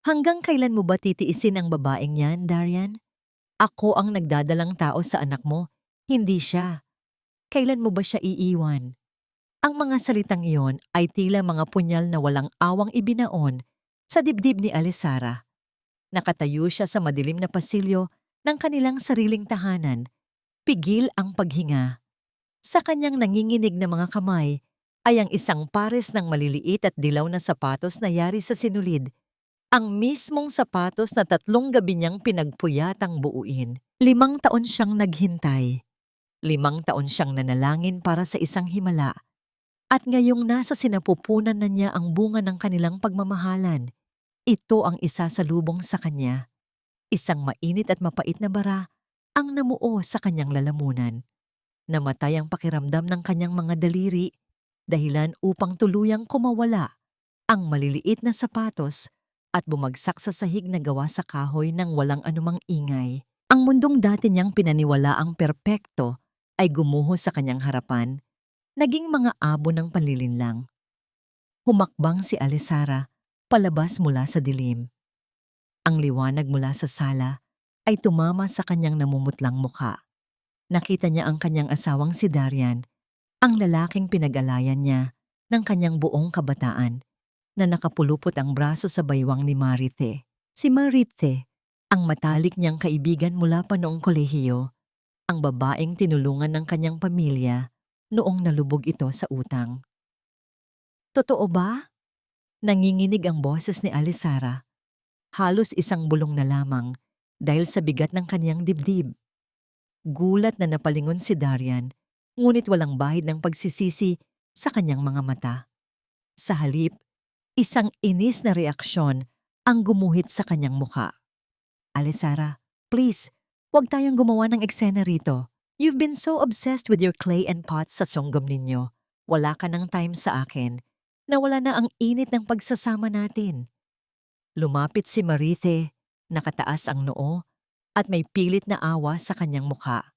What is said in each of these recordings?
Hanggang kailan mo ba titiisin ang babaeng yan, Darian? Ako ang nagdadalang tao sa anak mo, hindi siya. Kailan mo ba siya iiwan? Ang mga salitang iyon ay tila mga punyal na walang awang ibinaon sa dibdib ni Alisara. Nakatayo siya sa madilim na pasilyo ng kanilang sariling tahanan. Pigil ang paghinga. Sa kanyang nanginginig na mga kamay ay ang isang pares ng maliliit at dilaw na sapatos na yari sa sinulid. Ang mismong sapatos na 3 gabi niyang pinagpuyatang buuin. 5 taon siyang naghintay. 5 taon siyang nanalangin para sa isang himala. At ngayong nasa sinapupunan na niya ang bunga ng kanilang pagmamahalan, ito ang isasalubong sa kanya. Isang mainit at mapait na bara ang namuo sa kanyang lalamunan. Namatay ang pakiramdam ng kanyang mga daliri, dahilan upang tuluyang kumawala ang maliliit na sapatos at bumagsak sa sahig na gawa sa kahoy ng walang anumang ingay. Ang mundong dati niyang pinaniwalaang perpekto ay gumuho sa kanyang harapan, naging mga abo ng panlilinlang. Humakbang si Alisara palabas mula sa dilim. Ang liwanag mula sa sala ay tumama sa kanyang namumutlang mukha. Nakita niya ang kanyang asawang si Darian, ang lalaking pinag-alayan niya ng kanyang buong kabataan, na nakapulupot ang braso sa baywang ni Marite. Si Marite, ang matalik niyang kaibigan mula pa noong kolehiyo, ang babaeng tinulungan ng kanyang pamilya noong nalubog ito sa utang. Totoo ba? Nanginginig ang boses ni Alisara. Halos isang bulong na lamang dahil sa bigat ng kanyang dibdib. Gulat na napalingon si Darian, ngunit walang bahid ng pagsisisi sa kanyang mga mata. Sa halip, isang inis na reaksyon ang gumuhit sa kanyang muka. Alisara, please, huwag tayong gumawa ng eksena rito. You've been so obsessed with your clay and pots sa sunggom ninyo. Wala ka ng time sa akin. Nawala na ang init ng pagsasama natin. Lumapit si Marite, nakataas ang noo, at may pilit na awa sa kanyang mukha.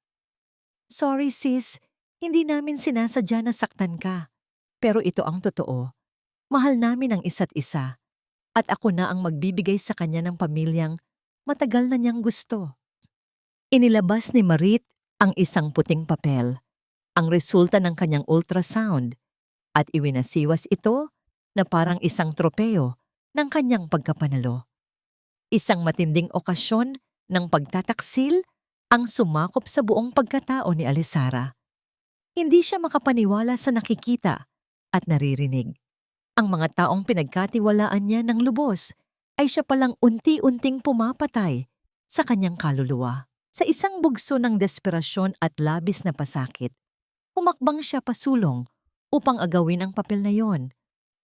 Sorry sis, hindi namin sinasadya na saktan ka. Pero ito ang totoo. Mahal namin ang isa't isa. At ako na ang magbibigay sa kanya ng pamilyang matagal na niyang gusto. Inilabas ni Marit ang isang puting papel, ang resulta ng kanyang ultrasound, at iwinasiwas ito na parang isang tropeo ng kanyang pagkapanalo. Isang matinding okasyon ng pagtataksil ang sumakop sa buong pagkatao ni Alisara. Hindi siya makapaniwala sa nakikita at naririnig. Ang mga taong pinagkatiwalaan niya ng lubos ay siya palang unti-unting pumapatay sa kanyang kaluluwa. Sa isang bugso ng desperasyon at labis na pasakit, humakbang siya pasulong upang agawin ang papel na yon,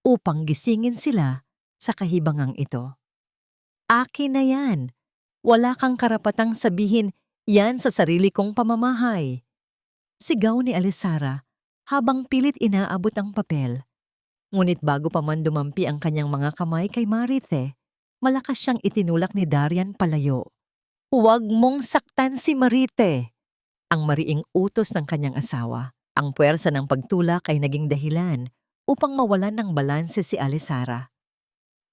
upang gisingin sila sa kahibangang ito. Akin na yan. Wala kang karapatang sabihin yan sa sarili kong pamamahay. Sigaw ni Alisara habang pilit inaabot ang papel. Ngunit bago pa man dumampi ang kanyang mga kamay kay Marite, malakas siyang itinulak ni Darian palayo. Huwag mong saktan si Marite! Ang mariing utos ng kanyang asawa. Ang puwersa ng pagtulak ay naging dahilan upang mawalan ng balanse si Alisara.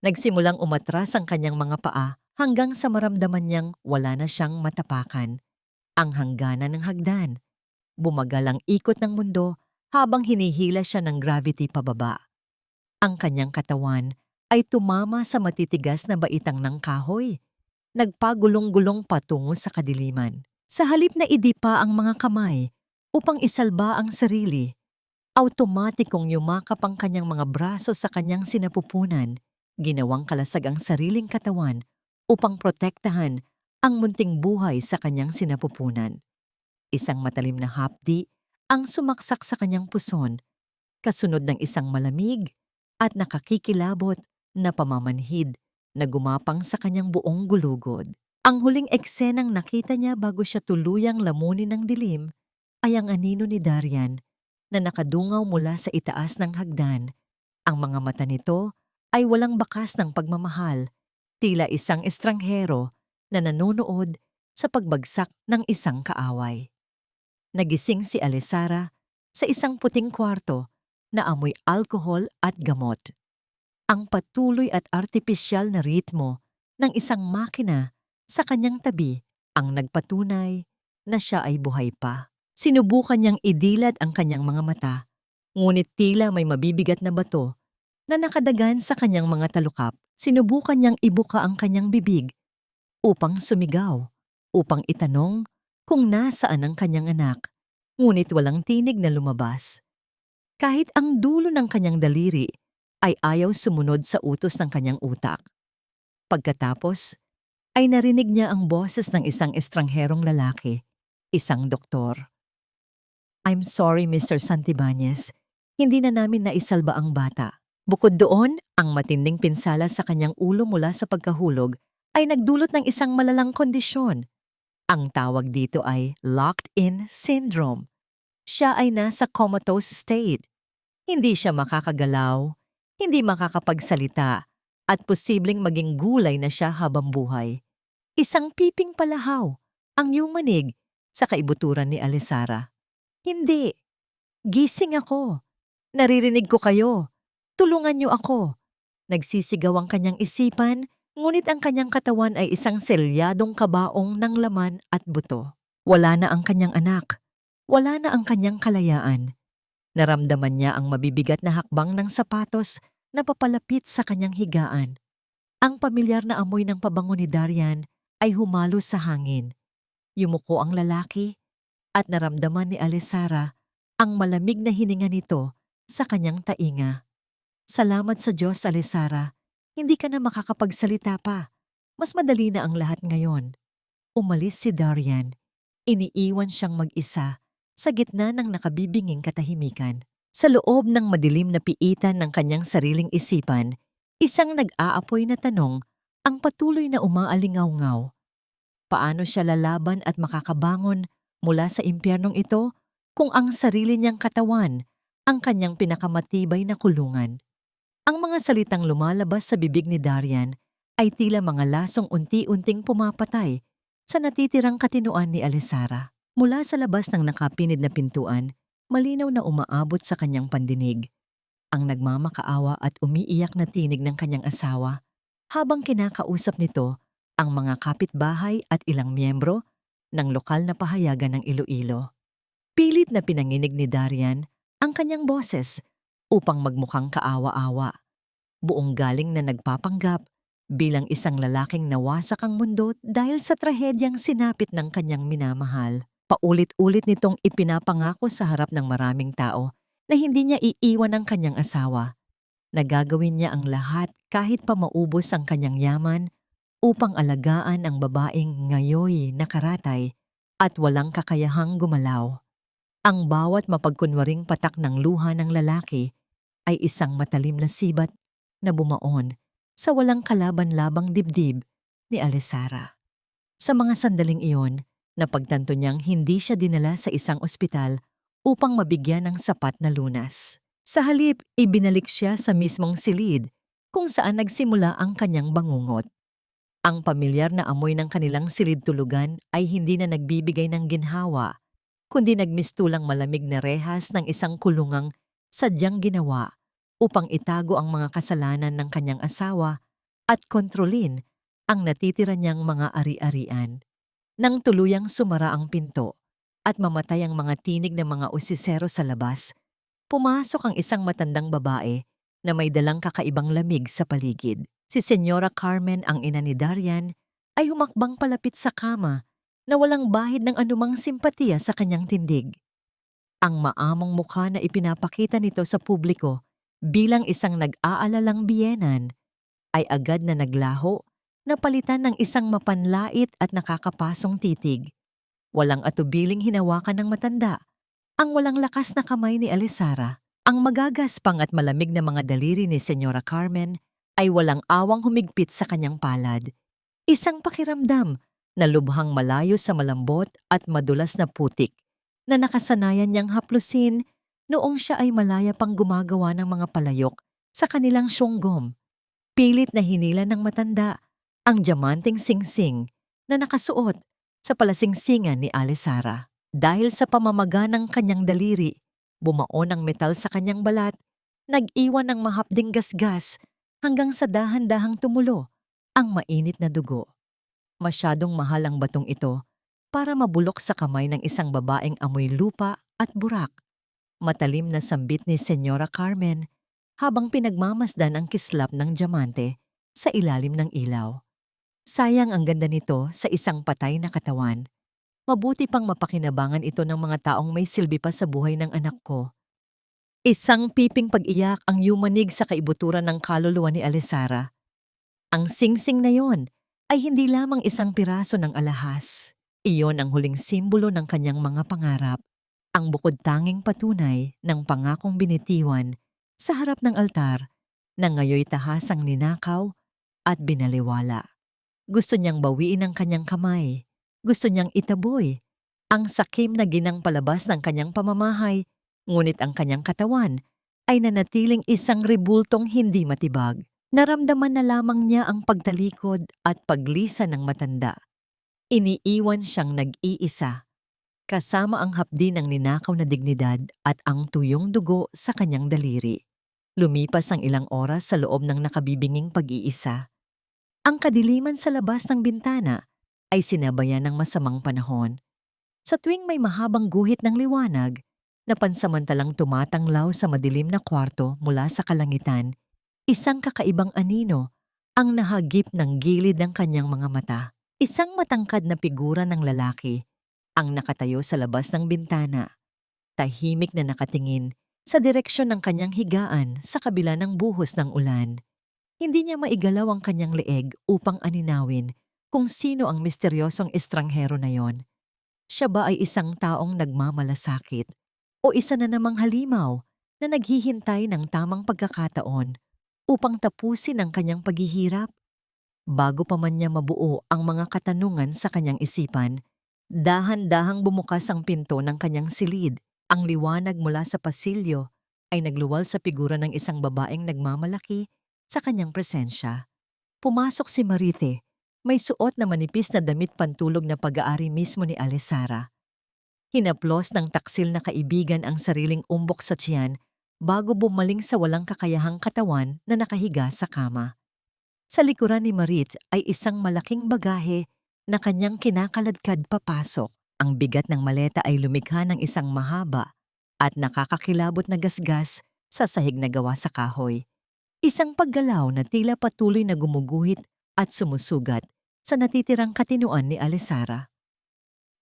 Nagsimulang umatras ang kanyang mga paa hanggang sa maramdaman niyang wala na siyang matapakan. Ang hangganan ng hagdan. Bumagal ang ikot ng mundo habang hinihila siya ng gravity pababa. Ang kanyang katawan ay tumama sa matitigas na baitang ng kahoy. Nagpagulong-gulong patungo sa kadiliman. Sa halip na idipa ang mga kamay upang isalba ang sarili, automatikong yumakap ang kanyang mga braso sa kanyang sinapupunan, ginawang kalasag ang sariling katawan upang protektahan ang munting buhay sa kanyang sinapupunan. Isang matalim na hapdi ang sumaksak sa kanyang puson, kasunod ng isang malamig at nakakikilabot na pamamanhid na gumapang sa kanyang buong gulugod. Ang huling eksenang nakita niya bago siya tuluyang lamunin ng dilim ay ang anino ni Darian na nakadungaw mula sa itaas ng hagdan. Ang mga mata nito ay walang bakas ng pagmamahal, tila isang estranghero na nanonood sa pagbagsak ng isang kaaway. Nagising si Alisara sa isang puting kwarto na amoy alkohol at gamot. Ang patuloy at artipisyal na ritmo ng isang makina sa kanyang tabi ang nagpatunay na siya ay buhay pa. Sinubukan niyang idilat ang kanyang mga mata, ngunit tila may mabibigat na bato na nakadagan sa kanyang mga talukap. Sinubukan niyang ibuka ang kanyang bibig upang sumigaw, upang itanong kung nasaan ang kanyang anak, ngunit walang tinig na lumabas. Kahit ang dulo ng kanyang daliri ay ayaw sumunod sa utos ng kanyang utak. Pagkatapos, ay narinig niya ang boses ng isang estrangherong lalaki, isang doktor. "I'm sorry, Mr. Santibanez. Hindi na namin naisalba ang bata." Bukod doon, ang matinding pinsala sa kanyang ulo mula sa pagkahulog ay nagdulot ng isang malalang kondisyon. Ang tawag dito ay locked-in syndrome. Siya ay nasa comatose state. Hindi siya makakagalaw, hindi makakapagsalita, at posibleng maging gulay na siya habang buhay. Isang piping palahaw ang iyong manig sa kaibuturan ni Alisara. "Hindi. Gising ako. Naririnig ko kayo. Tulungan niyo ako." Nagsisigaw ang kanyang isipan, ngunit ang kanyang katawan ay isang selyadong kabaong ng laman at buto. Wala na ang kanyang anak. Wala na ang kanyang kalayaan. Naramdaman niya ang mabibigat na hakbang ng sapatos na papalapit sa kanyang higaan. Ang pamilyar na amoy ng pabango ni Darian ay humalo sa hangin. Yumuko ang lalaki at naramdaman ni Alisara ang malamig na hininga nito sa kanyang tainga. "Salamat sa Diyos, Alisara. Hindi ka na makakapagsalita pa. Mas madali na ang lahat ngayon." Umalis si Darian. Iniiwan siyang mag-isa sa gitna ng nakabibinging katahimikan. Sa loob ng madilim na piitan ng kanyang sariling isipan, isang nag-aapoy na tanong ang patuloy na umaalingaw-ngaw. Paano siya lalaban at makakabangon mula sa impyernong ito kung ang sarili niyang katawan ang kanyang pinakamatibay na kulungan? Ang mga salitang lumalabas sa bibig ni Darian ay tila mga lasong unti-unting pumapatay sa natitirang katinoan ni Alisara. Mula sa labas ng nakapinid na pintuan, malinaw na umaabot sa kanyang pandinig ang nagmamakaawa at umiiyak na tinig ng kanyang asawa habang kinakausap nito ang mga kapitbahay at ilang miyembro ng lokal na pahayagan ng Iloilo. Pilit na pinanginig ni Darian ang kanyang boses upang magmukhang kaawa-awa, buong galing na nagpapanggap bilang isang lalaking nawasak ang mundo dahil sa trahedyang sinapit ng kanyang minamahal. Paulit-ulit nitong ipinapangako sa harap ng maraming tao na hindi niya iiwan ang kanyang asawa, na gagawin niya ang lahat kahit pa maubos ang kanyang yaman upang alagaan ang babaeng ngayoy nakaratay at walang kakayahang gumalaw. Ang bawat mapagkunwaring patak ng luha ng lalaki ay isang matalim na sibat na bumaon sa walang kalaban-labang dibdib ni Alisara. Sa mga sandaling iyon, napagtanto niyang hindi siya dinala sa isang ospital upang mabigyan ng sapat na lunas. Sa halip, ibinalik siya sa mismong silid kung saan nagsimula ang kanyang bangungot. Ang pamilyar na amoy ng kanilang silid tulugan ay hindi na nagbibigay ng ginhawa, kundi nagmistulang malamig na rehas ng isang kulungang sadyang ginawa upang itago ang mga kasalanan ng kanyang asawa at kontrolin ang natitira niyang mga ari-arian. Nang tuluyang sumara ang pinto at mamatay ang mga tinig ng mga usisero sa labas, pumasok ang isang matandang babae na may dalang kakaibang lamig sa paligid. Si Senyora Carmen, ang ina ni Darian, ay humakbang palapit sa kama na walang bahid ng anumang simpatiya sa kanyang tindig. Ang maamong mukha na ipinapakita nito sa publiko bilang isang nag-aalalang biyenan ay agad na naglaho na palitan ng isang mapanlait at nakakapasong titig. Walang atubiling hinawakan ng matanda ang walang lakas na kamay ni Alisara. Ang magagaspang at malamig na mga daliri ni Senyora Carmen ay walang awang humigpit sa kanyang palad. Isang pakiramdam na lubhang malayo sa malambot at madulas na putik na nakasanayan niyang haplusin noong siya ay malaya pang gumagawa ng mga palayok sa kanilang syonggom. Pilit na hinila ng matanda ang diamanting singsing na nakasuot sa palasingsingan ni Alisara. Dahil sa pamamaga ng kanyang daliri, bumaon ang metal sa kanyang balat, nag-iwan ng mahapding gasgas hanggang sa dahan-dahang tumulo ang mainit na dugo. Masyadong mahal ang batong ito para mabulok sa kamay ng isang babaeng amoy lupa at burak. Matalim na sambit ni Senyora Carmen habang pinagmamasdan ang kislap ng diamante sa ilalim ng ilaw. Sayang ang ganda nito sa isang patay na katawan. Mabuti pang mapakinabangan ito ng mga taong may silbi pa sa buhay ng anak ko. Isang piping pag-iyak ang yumanig sa kaibuturan ng kaluluwa ni Alisara. Ang singsing na yon ay hindi lamang isang piraso ng alahas. Iyon ang huling simbolo ng kanyang mga pangarap, ang bukod tanging patunay ng pangakong binitiwan sa harap ng altar na ngayoy tahasang ninakaw at binaliwala. Gusto niyang bawiin ang kanyang kamay. Gusto niyang itaboy ang sakim na ginang palabas ng kanyang pamamahay, ngunit ang kanyang katawan ay nanatiling isang ribultong hindi matibag. Naramdaman na lamang niya ang pagtalikod at paglisa ng matanda. Iniiwan siyang nag-iisa, kasama ang hapdi ng ninakaw na dignidad at ang tuyong dugo sa kanyang daliri. Lumipas ang ilang oras sa loob ng nakabibinging pag-iisa. Ang kadiliman sa labas ng bintana ay sinabayan ng masamang panahon. Sa tuwing may mahabang guhit ng liwanag na pansamantalang tumatanglaw sa madilim na kwarto mula sa kalangitan, isang kakaibang anino ang nahagip ng gilid ng kanyang mga mata. Isang matangkad na figura ng lalaki ang nakatayo sa labas ng bintana, tahimik na nakatingin sa direksyon ng kanyang higaan sa kabila ng buhos ng ulan. Hindi niya maigalaw ang kanyang leeg upang aninawin kung sino ang misteryosong estranghero na yon. Siya ba ay isang taong nagmamalasakit o isa na namang halimaw na naghihintay ng tamang pagkakataon upang tapusin ang kanyang paghihirap? Bago pa man niya mabuo ang mga katanungan sa kanyang isipan, dahan-dahang bumukas ang pinto ng kanyang silid. Ang liwanag mula sa pasilyo ay nagluwal sa figura ng isang babaeng nagmamalaki sa kanyang presensya. Pumasok si Marite, may suot na manipis na damit pantulog na pag-aari mismo ni Alisara. Hinaplos ng taksil na kaibigan ang sariling umbok sa tiyan bago bumaling sa walang kakayahang katawan na nakahiga sa kama. Sa likuran ni Marit ay isang malaking bagahe na kanyang kinakaladkad papasok. Ang bigat ng maleta ay lumikha ng isang mahaba at nakakakilabot na gasgas sa sahig na gawa sa kahoy. Isang paggalaw na tila patuloy na gumuguhit at sumusugat sa natitirang katinuan ni Alisara.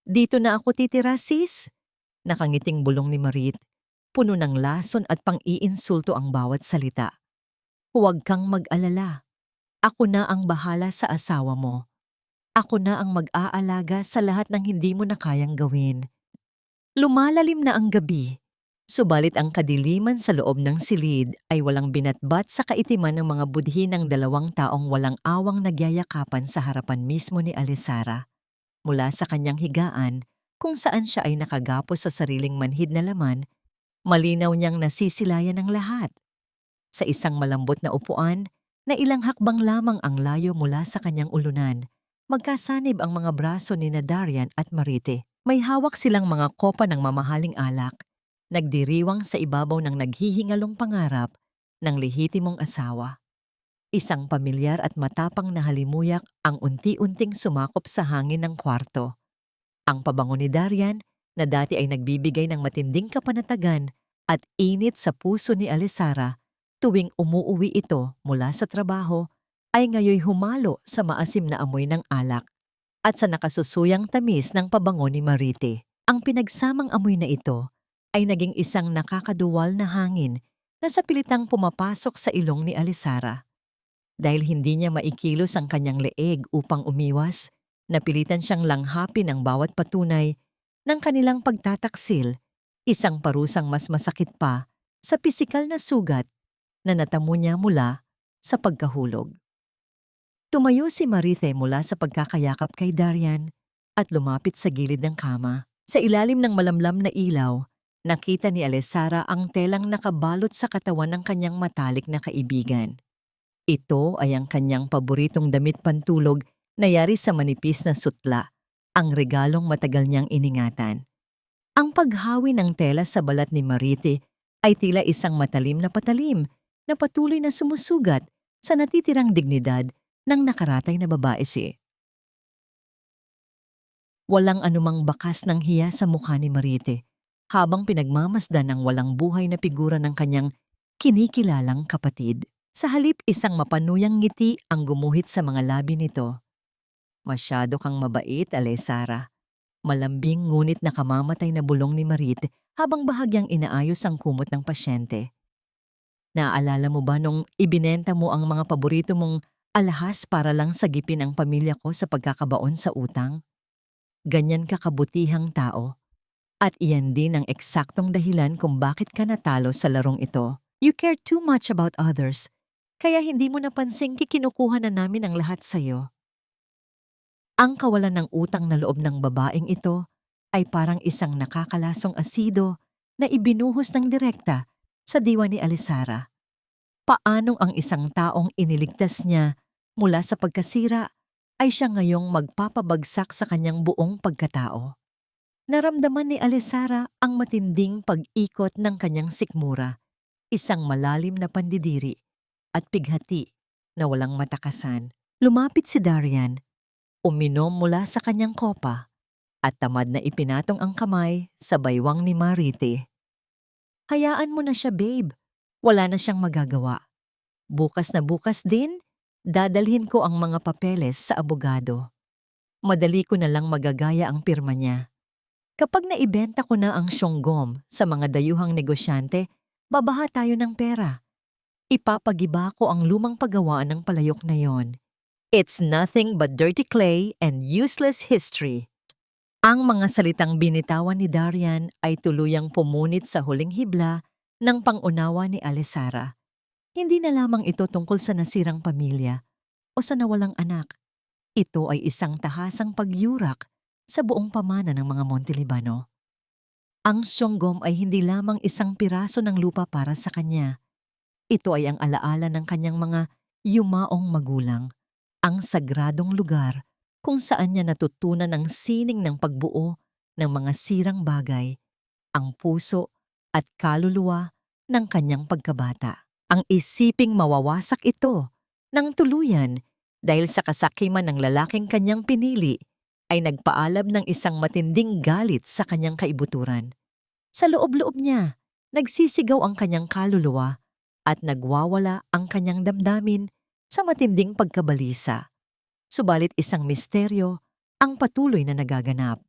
"Dito na ako titira, sis?" Nakangiting bulong ni Marit. Puno ng lason at pang-iinsulto ang bawat salita. "Huwag kang mag-alala. Ako na ang bahala sa asawa mo. Ako na ang mag-aalaga sa lahat ng hindi mo na kayang gawin." Lumalalim na ang gabi, subalit ang kadiliman sa loob ng silid ay walang binatbat sa kaitiman ng mga budhi ng dalawang taong walang awang nagyayakapan sa harapan mismo ni Alisara. Mula sa kanyang higaan, kung saan siya ay nakagapos sa sariling manhid na laman, malinaw niyang nasisilayan ng lahat. Sa isang malambot na upuan, na ilang hakbang lamang ang layo mula sa kanyang ulunan, magkasanib ang mga braso ni Darian at Marite. May hawak silang mga kopa ng mamahaling alak, nagdiriwang sa ibabaw ng naghihingalong pangarap ng lehitimong asawa. Isang pamilyar at matapang na halimuyak ang unti-unting sumakop sa hangin ng kwarto. Ang pabango ni Darian, na dati ay nagbibigay ng matinding kapanatagan at init sa puso ni Alisara, tuwing umuuwi ito mula sa trabaho, ay ngayoy humalo sa maasim na amoy ng alak at sa nakasusuyang tamis ng pabango ni Marite. Ang pinagsamang amoy na ito ay naging isang nakakaduwal na hangin na sa pilitang pumapasok sa ilong ni Alisara. Dahil hindi niya maikilos ang kanyang leeg upang umiwas, napilitan siyang langhapin ang bawat patunay ng kanilang pagtataksil, isang parusang mas masakit pa sa pisikal na sugat na natamo niya mula sa pagkahulog. Tumayo si Marite mula sa pagkakayakap kay Darian at lumapit sa gilid ng kama. Sa ilalim ng malamlam na ilaw, nakita ni Alisara ang telang nakabalot sa katawan ng kanyang matalik na kaibigan. Ito ay ang kanyang paboritong damit pantulog na yari sa manipis na sutla, ang regalong matagal niyang iningatan. Ang paghawi ng tela sa balat ni Marite ay tila isang matalim na patalim na patuloy na sumusugat sa natitirang dignidad ng nakaratay na babae Walang anumang bakas ng hiya sa mukha ni Marite habang pinagmamasdan ang walang buhay na figura ng kanyang kinikilalang kapatid. Sa halip isang mapanuyang ngiti ang gumuhit sa mga labi nito. Masyado kang mabait, Alesara. Malambing ngunit nakamamatay na bulong ni Marit habang bahagyang inaayos ang kumot ng pasyente. Naaalala mo ba nung ibinenta mo ang mga paborito mong alahas para lang sagipin ang pamilya ko sa pagkakabaon sa utang? Ganyan ka kabutihang tao. At iyan din ang eksaktong dahilan kung bakit ka natalo sa larong ito. You care too much about others, kaya hindi mo napansing kinukuha na namin ang lahat sa'yo. Ang kawalan ng utang na loob ng babaeng ito ay parang isang nakakalasong asido na ibinuhos ng direkta sa diwa ni Alesara. Paanong ang isang taong iniligtas niya mula sa pagkasira ay siya ngayong magpapabagsak sa kanyang buong pagkatao. Naramdaman ni Alesara ang matinding pag-ikot ng kanyang sikmura, isang malalim na pandidiri at pighati na walang matakasan. Lumapit si Darian, uminom mula sa kanyang kopa at tamad na ipinatong ang kamay sa baywang ni Marite. Hayaan mo na siya, babe. Wala na siyang magagawa. Bukas na bukas din, dadalhin ko ang mga papeles sa abogado. Madali ko na lang magagaya ang pirma niya. Kapag naibenta ko na ang Syonggom sa mga dayuhang negosyante, babaha tayo ng pera. Ipapagiba ko ang lumang paggawaan ng palayok na yon. It's nothing but dirty clay and useless history. Ang mga salitang binitawan ni Darian ay tuluyang pumunit sa huling hibla ng pangunawa ni Alesara. Hindi na lamang ito tungkol sa nasirang pamilya o sa nawalang anak. Ito ay isang tahasang pagyurak sa buong pamana ng mga Montelibano. Ang Syonggom ay hindi lamang isang piraso ng lupa para sa kanya. Ito ay ang alaala ng kanyang mga yumaong magulang, ang sagradong lugar kung saan niya natutunan ang sining ng pagbuo ng mga sirang bagay, ang puso at kaluluwa ng kanyang pagkabata. Ang isiping mawawasak ito ng tuluyan dahil sa kasakiman ng lalaking kanyang pinili ay nagpaalab ng isang matinding galit sa kanyang kaibuturan. Sa loob-loob niya, nagsisigaw ang kanyang kaluluwa at nagwawala ang kanyang damdamin sa matinding pagkabalisa. Subalit isang misteryo ang patuloy na nagaganap.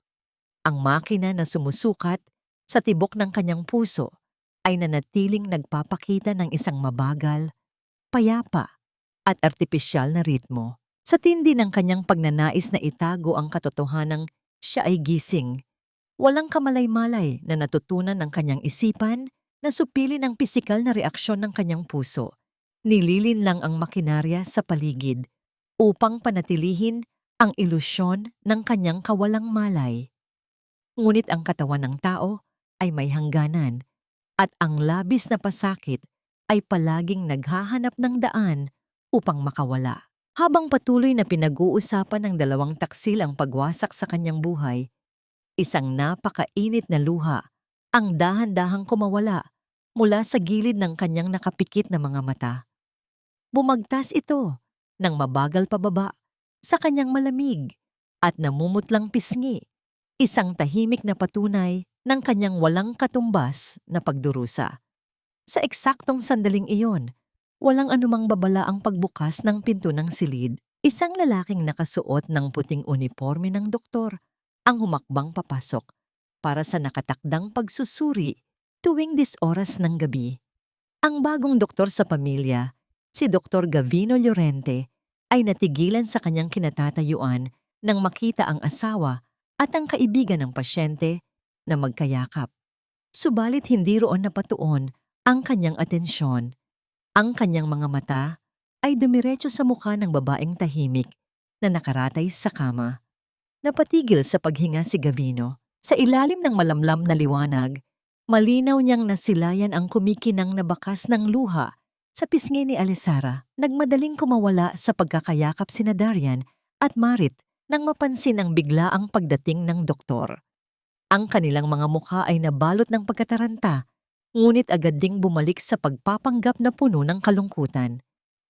Ang makina na sumusukat sa tibok ng kanyang puso ay nanatiling nagpapakita ng isang mabagal, payapa at artipisyal na ritmo. Sa tindi ng kanyang pagnanais na itago ang katotohanang siya ay gising, walang kamalay-malay na natutunan ng kanyang isipan na supilin ang pisikal na reaksyon ng kanyang puso. Nililin lang ang makinarya sa paligid upang panatilihin ang ilusyon ng kanyang kawalang malay. Ngunit ang katawan ng tao ay may hangganan at ang labis na pasakit ay palaging naghahanap ng daan upang makawala. Habang patuloy na pinag-uusapan ng dalawang taksil ang pagwasak sa kanyang buhay, isang napakainit na luha ang dahan-dahang kumawala mula sa gilid ng kanyang nakapikit na mga mata. Bumagtas ito ng mabagal pababa sa kanyang malamig at namumutlang pisngi, isang tahimik na patunay ng kanyang walang katumbas na pagdurusa. Sa eksaktong sandaling iyon, walang anumang babala ang pagbukas ng pinto ng silid. Isang lalaking nakasuot ng puting uniforme ng doktor ang humakbang papasok para sa nakatakdang pagsusuri tuwing 10 oras ng gabi. Ang bagong doktor sa pamilya, si Dr. Gavino Llorente, ay natigilan sa kanyang kinatatayuan nang makita ang asawa at ang kaibigan ng pasyente na magkayakap. Subalit hindi roon napatuon ang kanyang atensyon. Ang kanyang mga mata ay dumiretso sa mukha ng babaeng tahimik na nakaratay sa kama. Napatigil sa paghinga si Gavino. Sa ilalim ng malamlam na liwanag, malinaw niyang nasilayan ang kumikinang na bakas ng luha sa pisngi ni Alesara. Nagmadaling kumawala sa pagkakayakap sina Darian at Marit nang mapansin ang biglaang pagdating ng doktor. Ang kanilang mga mukha ay nabalot ng pagkataranta, ngunit agad ding bumalik sa pagpapanggap na puno ng kalungkutan.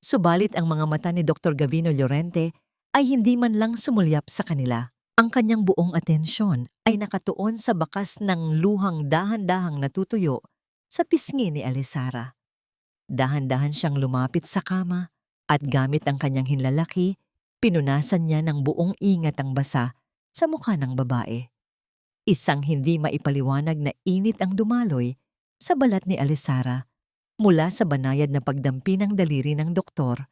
Subalit ang mga mata ni Dr. Gavino Llorente ay hindi man lang sumulyap sa kanila. Ang kanyang buong atensyon ay nakatuon sa bakas ng luhang dahan-dahang natutuyo sa pisngi ni Alisara. Dahan-dahan siyang lumapit sa kama at gamit ang kanyang hinlalaki, pinunasan niya ng buong ingat ang basa sa mukha ng babae. Isang hindi maipaliwanag na init ang dumaloy sa balat ni Alisara mula sa banayad na pagdampi ng daliri ng doktor.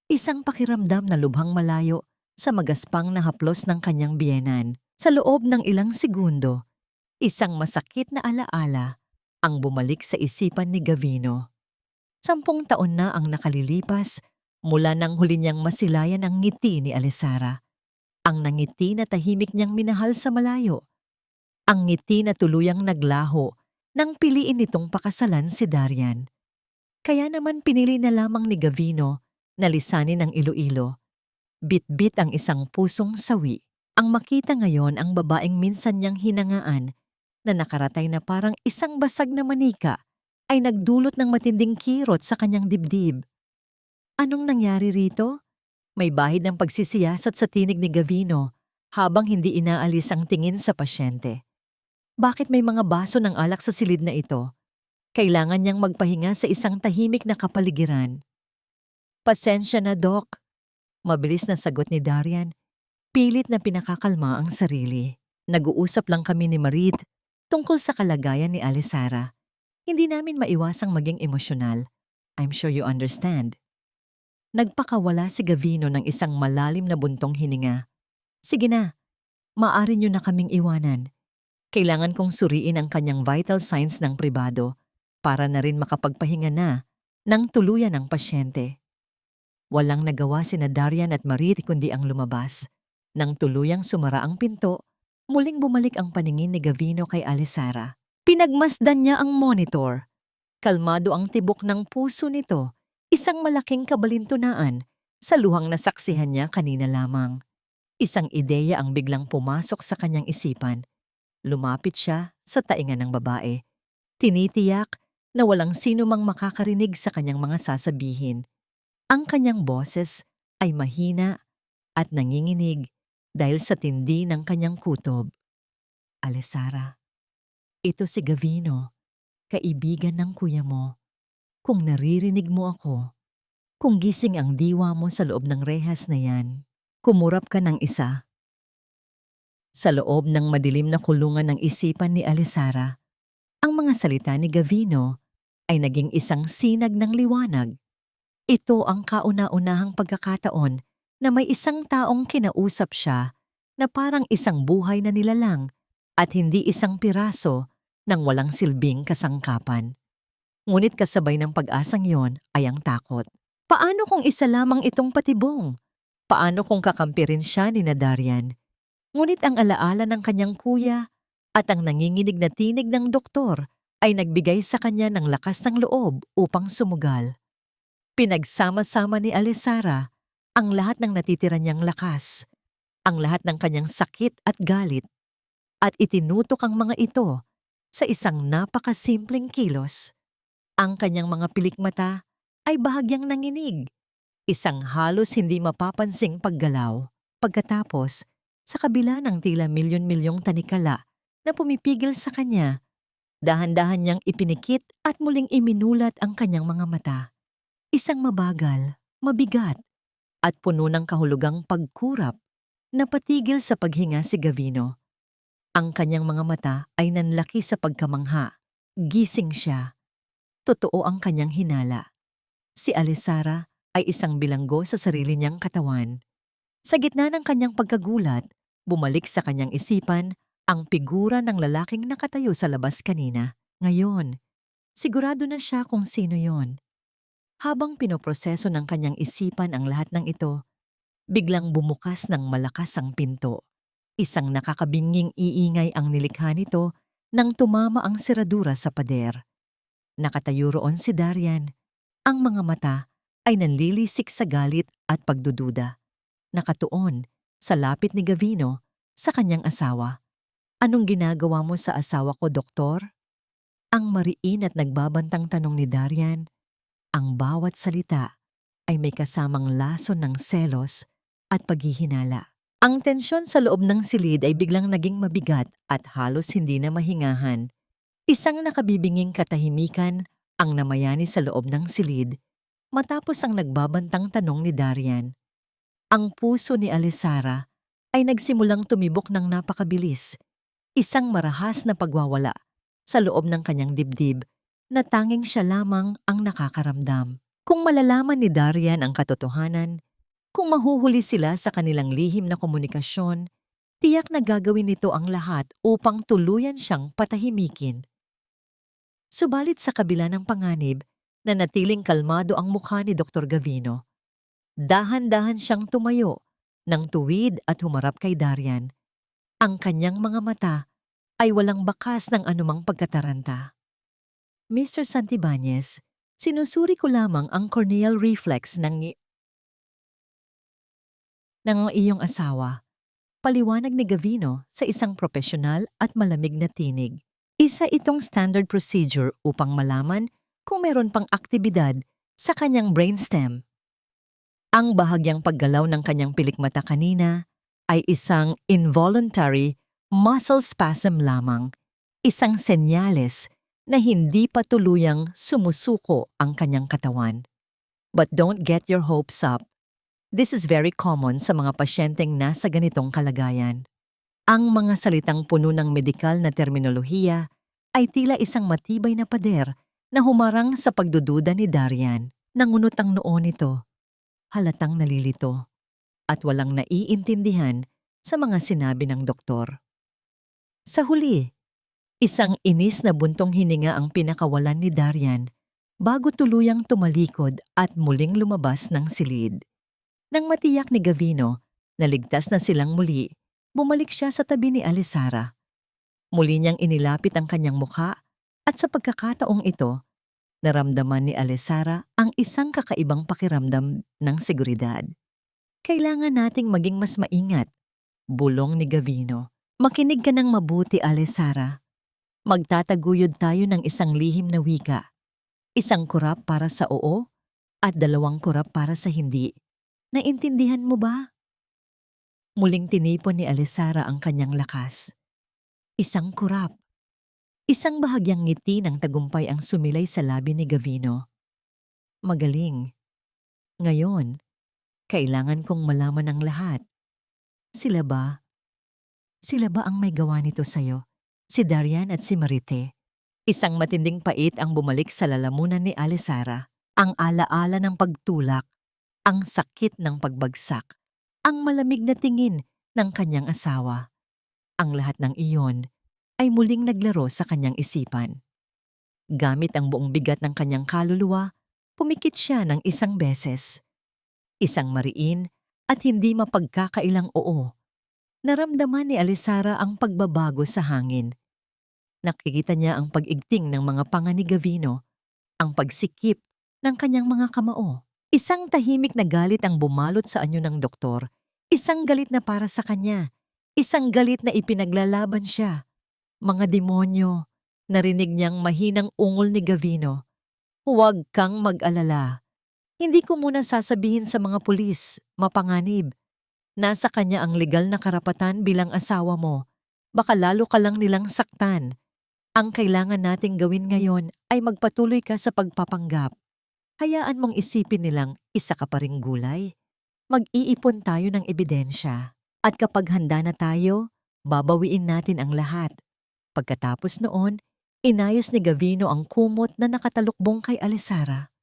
Isang pakiramdam na lubhang malayo sa magaspang na haplos ng kanyang biyenan. Sa loob ng ilang segundo, isang masakit na alaala ang bumalik sa isipan ni Gavino. 10 taon na ang nakalilipas mula nang huli niyang masilayan ang ngiti ni Alisara. Ang nangiti na tahimik niyang minahal sa malayo. Ang ngiti na tuluyang naglaho nang piliin nitong pakasalan si Darian. Kaya naman pinili na lamang ni Gavino na lisanin ang Iloilo. Bit-bit ang isang pusong sawi. Ang makita ngayon ang babaeng minsan niyang hinangaan na nakaratay na parang isang basag na manika ay nagdulot ng matinding kirot sa kanyang dibdib. Anong nangyari rito? May bahid ng pagsisiyasat sa tinig ni Gavino habang hindi inaalis ang tingin sa pasyente. Bakit may mga baso ng alak sa silid na ito? Kailangan niyang magpahinga sa isang tahimik na kapaligiran. Pasensya na, Doc. Mabilis na sagot ni Darian, pilit na pinakakalma ang sarili. Nag-uusap lang kami ni Marit tungkol sa kalagayan ni Alisara. Hindi namin maiwasang maging emosyonal. I'm sure you understand. Nagpakawala si Gavino ng isang malalim na buntong hininga. Sige na, maaari niyo na kaming iwanan. Kailangan kong suriin ang kanyang vital signs ng pribado para na rin makapagpahinga na ng tuluyan ng pasyente. Walang nagawa sina Darian at Marit kundi ang lumabas. Nang tuluyang sumara ang pinto, muling bumalik ang paningin ni Gavino kay Alisara. Pinagmasdan niya ang monitor. Kalmado ang tibok ng puso nito, isang malaking kabalintunaan sa luhang nasaksihan niya kanina lamang. Isang ideya ang biglang pumasok sa kanyang isipan. Lumapit siya sa tainga ng babae. Tinitiyak na walang sino mang makakarinig sa kanyang mga sasabihin. Ang kanyang boses ay mahina at nanginginig dahil sa tindi ng kanyang kutob. Alisara, ito si Gavino, kaibigan ng kuya mo. Kung naririnig mo ako, kung gising ang diwa mo sa loob ng rehas na yan, kumurap ka ng isa. Sa loob ng madilim na kulungan ng isipan ni Alisara, ang mga salita ni Gavino ay naging isang sinag ng liwanag. Ito ang kauna-unahang pagkakataon na may isang taong kinausap siya na parang isang buhay na nilalang at hindi isang piraso ng walang silbing kasangkapan. Ngunit kasabay ng pag-asang yon ay ang takot. Paano kung isa lamang itong patibong? Paano kung kakampi rin siya ni Darian? Ngunit ang alaala ng kanyang kuya at ang nanginginig na tinig ng doktor ay nagbigay sa kanya ng lakas ng loob upang sumugal. Pinagsama-sama ni Alisara ang lahat ng natitira niyang lakas, ang lahat ng kanyang sakit at galit, at itinutok ang mga ito sa isang napakasimpleng kilos. Ang kanyang mga pilikmata ay bahagyang nanginig, isang halos hindi mapapansing paggalaw. Pagkatapos, sa kabila ng tila milyon-milyong tanikala na pumipigil sa kanya, dahan-dahan niyang ipinikit at muling iminulat ang kanyang mga mata. Isang mabagal, mabigat, at puno ng kahulugang pagkurap na patigil sa paghinga si Gavino. Ang kanyang mga mata ay nanlaki sa pagkamangha. Gising siya. Totoo ang kanyang hinala. Si Alisara ay isang bilanggo sa sarili niyang katawan. Sa gitna ng kanyang pagkagulat, bumalik sa kanyang isipan ang figura ng lalaking nakatayo sa labas kanina. Ngayon, sigurado na siya kung sino yon. Habang pinoproseso ng kanyang isipan ang lahat ng ito, biglang bumukas ng malakas ang pinto. Isang nakakabinging iingay ang nilikha nito nang tumama ang seradura sa pader. Nakatayo roon si Darian. Ang mga mata ay nanlilisik sa galit at pagdududa. Nakatuon sa lapit ni Gavino sa kanyang asawa. Anong ginagawa mo sa asawa ko, doktor? Ang mariin at nagbabantang tanong ni Darian. Ang bawat salita ay may kasamang laso ng selos at paghihinala. Ang tensyon sa loob ng silid ay biglang naging mabigat at halos hindi na mahingahan. Isang nakabibinging katahimikan ang namayani sa loob ng silid matapos ang nagbabantang tanong ni Darian. Ang puso ni Alisara ay nagsimulang tumibok ng napakabilis, isang marahas na pagwawala sa loob ng kanyang dibdib na tanging siya lamang ang nakakaramdam. Kung malalaman ni Darian ang katotohanan, kung mahuhuli sila sa kanilang lihim na komunikasyon, tiyak na gagawin nito ang lahat upang tuluyan siyang patahimikin. Subalit sa kabila ng panganib, nanatiling kalmado ang mukha ni Dr. Gavino. Dahan-dahan siyang tumayo ng tuwid at humarap kay Darian. Ang kanyang mga mata ay walang bakas ng anumang pagkataranta. Mr. Santibáñez, sinusuri ko lamang ang corneal reflex ng iyong asawa. Paliwanag ni Gavino sa isang profesional at malamig na tinig. Isa itong standard procedure upang malaman kung meron pang aktibidad sa kanyang brainstem. Ang bahagyang paggalaw ng kanyang pilikmata kanina ay isang involuntary muscle spasm lamang, isang senyales na hindi pa tuluyang sumusuko ang kanyang katawan. But don't get your hopes up. This is very common sa mga pasyenteng nasa ganitong kalagayan. Ang mga salitang puno ng medikal na terminolohiya ay tila isang matibay na pader na humarang sa pagdududa ni Darian. Nangunot ang noo nito, halatang nalilito, at walang naiintindihan sa mga sinabi ng doktor. Sa huli, isang inis na buntong hininga ang pinakawalan ni Darian bago tuluyang tumalikod at muling lumabas ng silid. Nang matiyak ni Gavino na ligtas na silang muli, bumalik siya sa tabi ni Alisara. Muli niyang inilapit ang kanyang mukha at sa pagkakataong ito, naramdaman ni Alisara ang isang kakaibang pakiramdam ng seguridad. Kailangan nating maging mas maingat, bulong ni Gavino. Makinig ka ng mabuti, Alisara. Magtataguyod tayo ng isang lihim na wika. Isang kurap para sa oo at 2 kurap para sa hindi. Naintindihan mo ba? Muling tinipon ni Alisara ang kanyang lakas. Isang kurap. Isang bahagyang ngiti ng tagumpay ang sumilay sa labi ni Gavino. Magaling. Ngayon, kailangan kong malaman ang lahat. Sila ba? Sila ba ang may gawa nito sa'yo? Si Darian at si Marite. Isang matinding pait ang bumalik sa lalamunan ni Alisara. Ang alaala ng pagtulak, ang sakit ng pagbagsak, ang malamig na tingin ng kanyang asawa. Ang lahat ng iyon ay muling naglaro sa kanyang isipan. Gamit ang buong bigat ng kanyang kaluluwa, pumikit siya ng isang beses. Isang mariin at hindi mapagkakailang oo. Naramdaman ni Alisara ang pagbabago sa hangin. Nakikita niya ang pag-igting ng mga panga ni Gavino, ang pagsikip ng kanyang mga kamao. Isang tahimik na galit ang bumalot sa anyo ng doktor. Isang galit na para sa kanya. Isang galit na ipinaglalaban siya. Mga demonyo, narinig niyang mahinang ungol ni Gavino. Huwag kang mag-alala. Hindi ko muna sasabihin sa mga pulis, mapanganib. Nasa kanya ang legal na karapatan bilang asawa mo. Baka lalo ka lang nilang saktan. Ang kailangan nating gawin ngayon ay magpatuloy ka sa pagpapanggap. Hayaan mong isipin nilang isa ka pa ring gulay. Mag-iipon tayo ng ebidensya. At kapag handa na tayo, babawiin natin ang lahat. Pagkatapos noon, inayos ni Gavino ang kumot na nakatalukbong kay Alisara.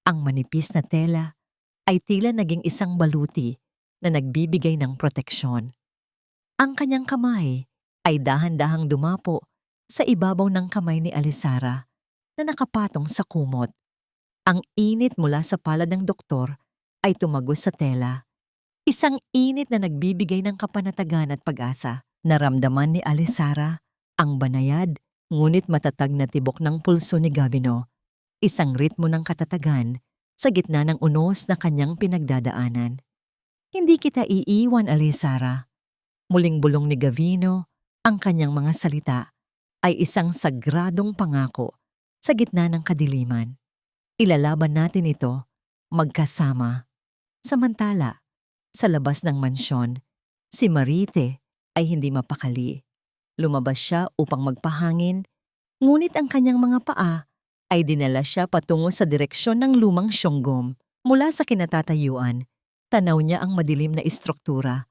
Ang manipis na tela ay tila naging isang baluti na nagbibigay ng proteksyon. Ang kanyang kamay ay dahan-dahang dumapo sa ibabaw ng kamay ni Alisara na nakapatong sa kumot. Ang init mula sa palad ng doktor ay tumagos sa tela. Isang init na nagbibigay ng kapanatagan at pag-asa. Naramdaman ni Alisara ang banayad ngunit matatag na tibok ng pulso ni Gavino. Isang ritmo ng katatagan sa gitna ng unos na kanyang pinagdadaanan. Hindi kita iiwan, Alisara. Muling bulong ni Gavino, ang kanyang mga salita ay isang sagradong pangako sa gitna ng kadiliman. Ilalaban natin ito magkasama. Samantala, sa labas ng mansyon, si Marite ay hindi mapakali. Lumabas siya upang magpahangin, ngunit ang kanyang mga paa ay dinala siya patungo sa direksyon ng lumang Siyonggom. Mula sa kinatatayuan, tanaw niya ang madilim na istruktura.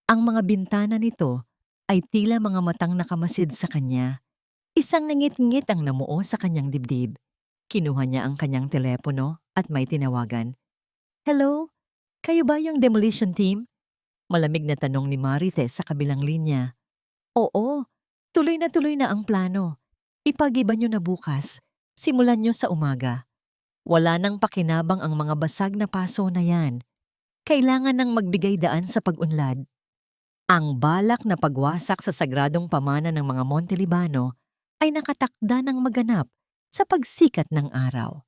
Ang mga bintana nito ay tila mga matang nakamasid sa kanya. Isang nangit-ngit ang namuo sa kanyang dibdib. Kinuha niya ang kanyang telepono at may tinawagan. "Hello? Kayo ba yung demolition team?" Malamig na tanong ni Marite sa kabilang linya. "Oo, tuloy na ang plano. Ipag-iba nyo na bukas. Simulan nyo sa umaga. Wala nang pakinabang ang mga basag na paso na yan. Kailangan nang magbigay daan sa pag-unlad." Ang balak na pagwasak sa sagradong pamana ng mga Montelibano ay nakatakda ng maganap sa pagsikat ng araw.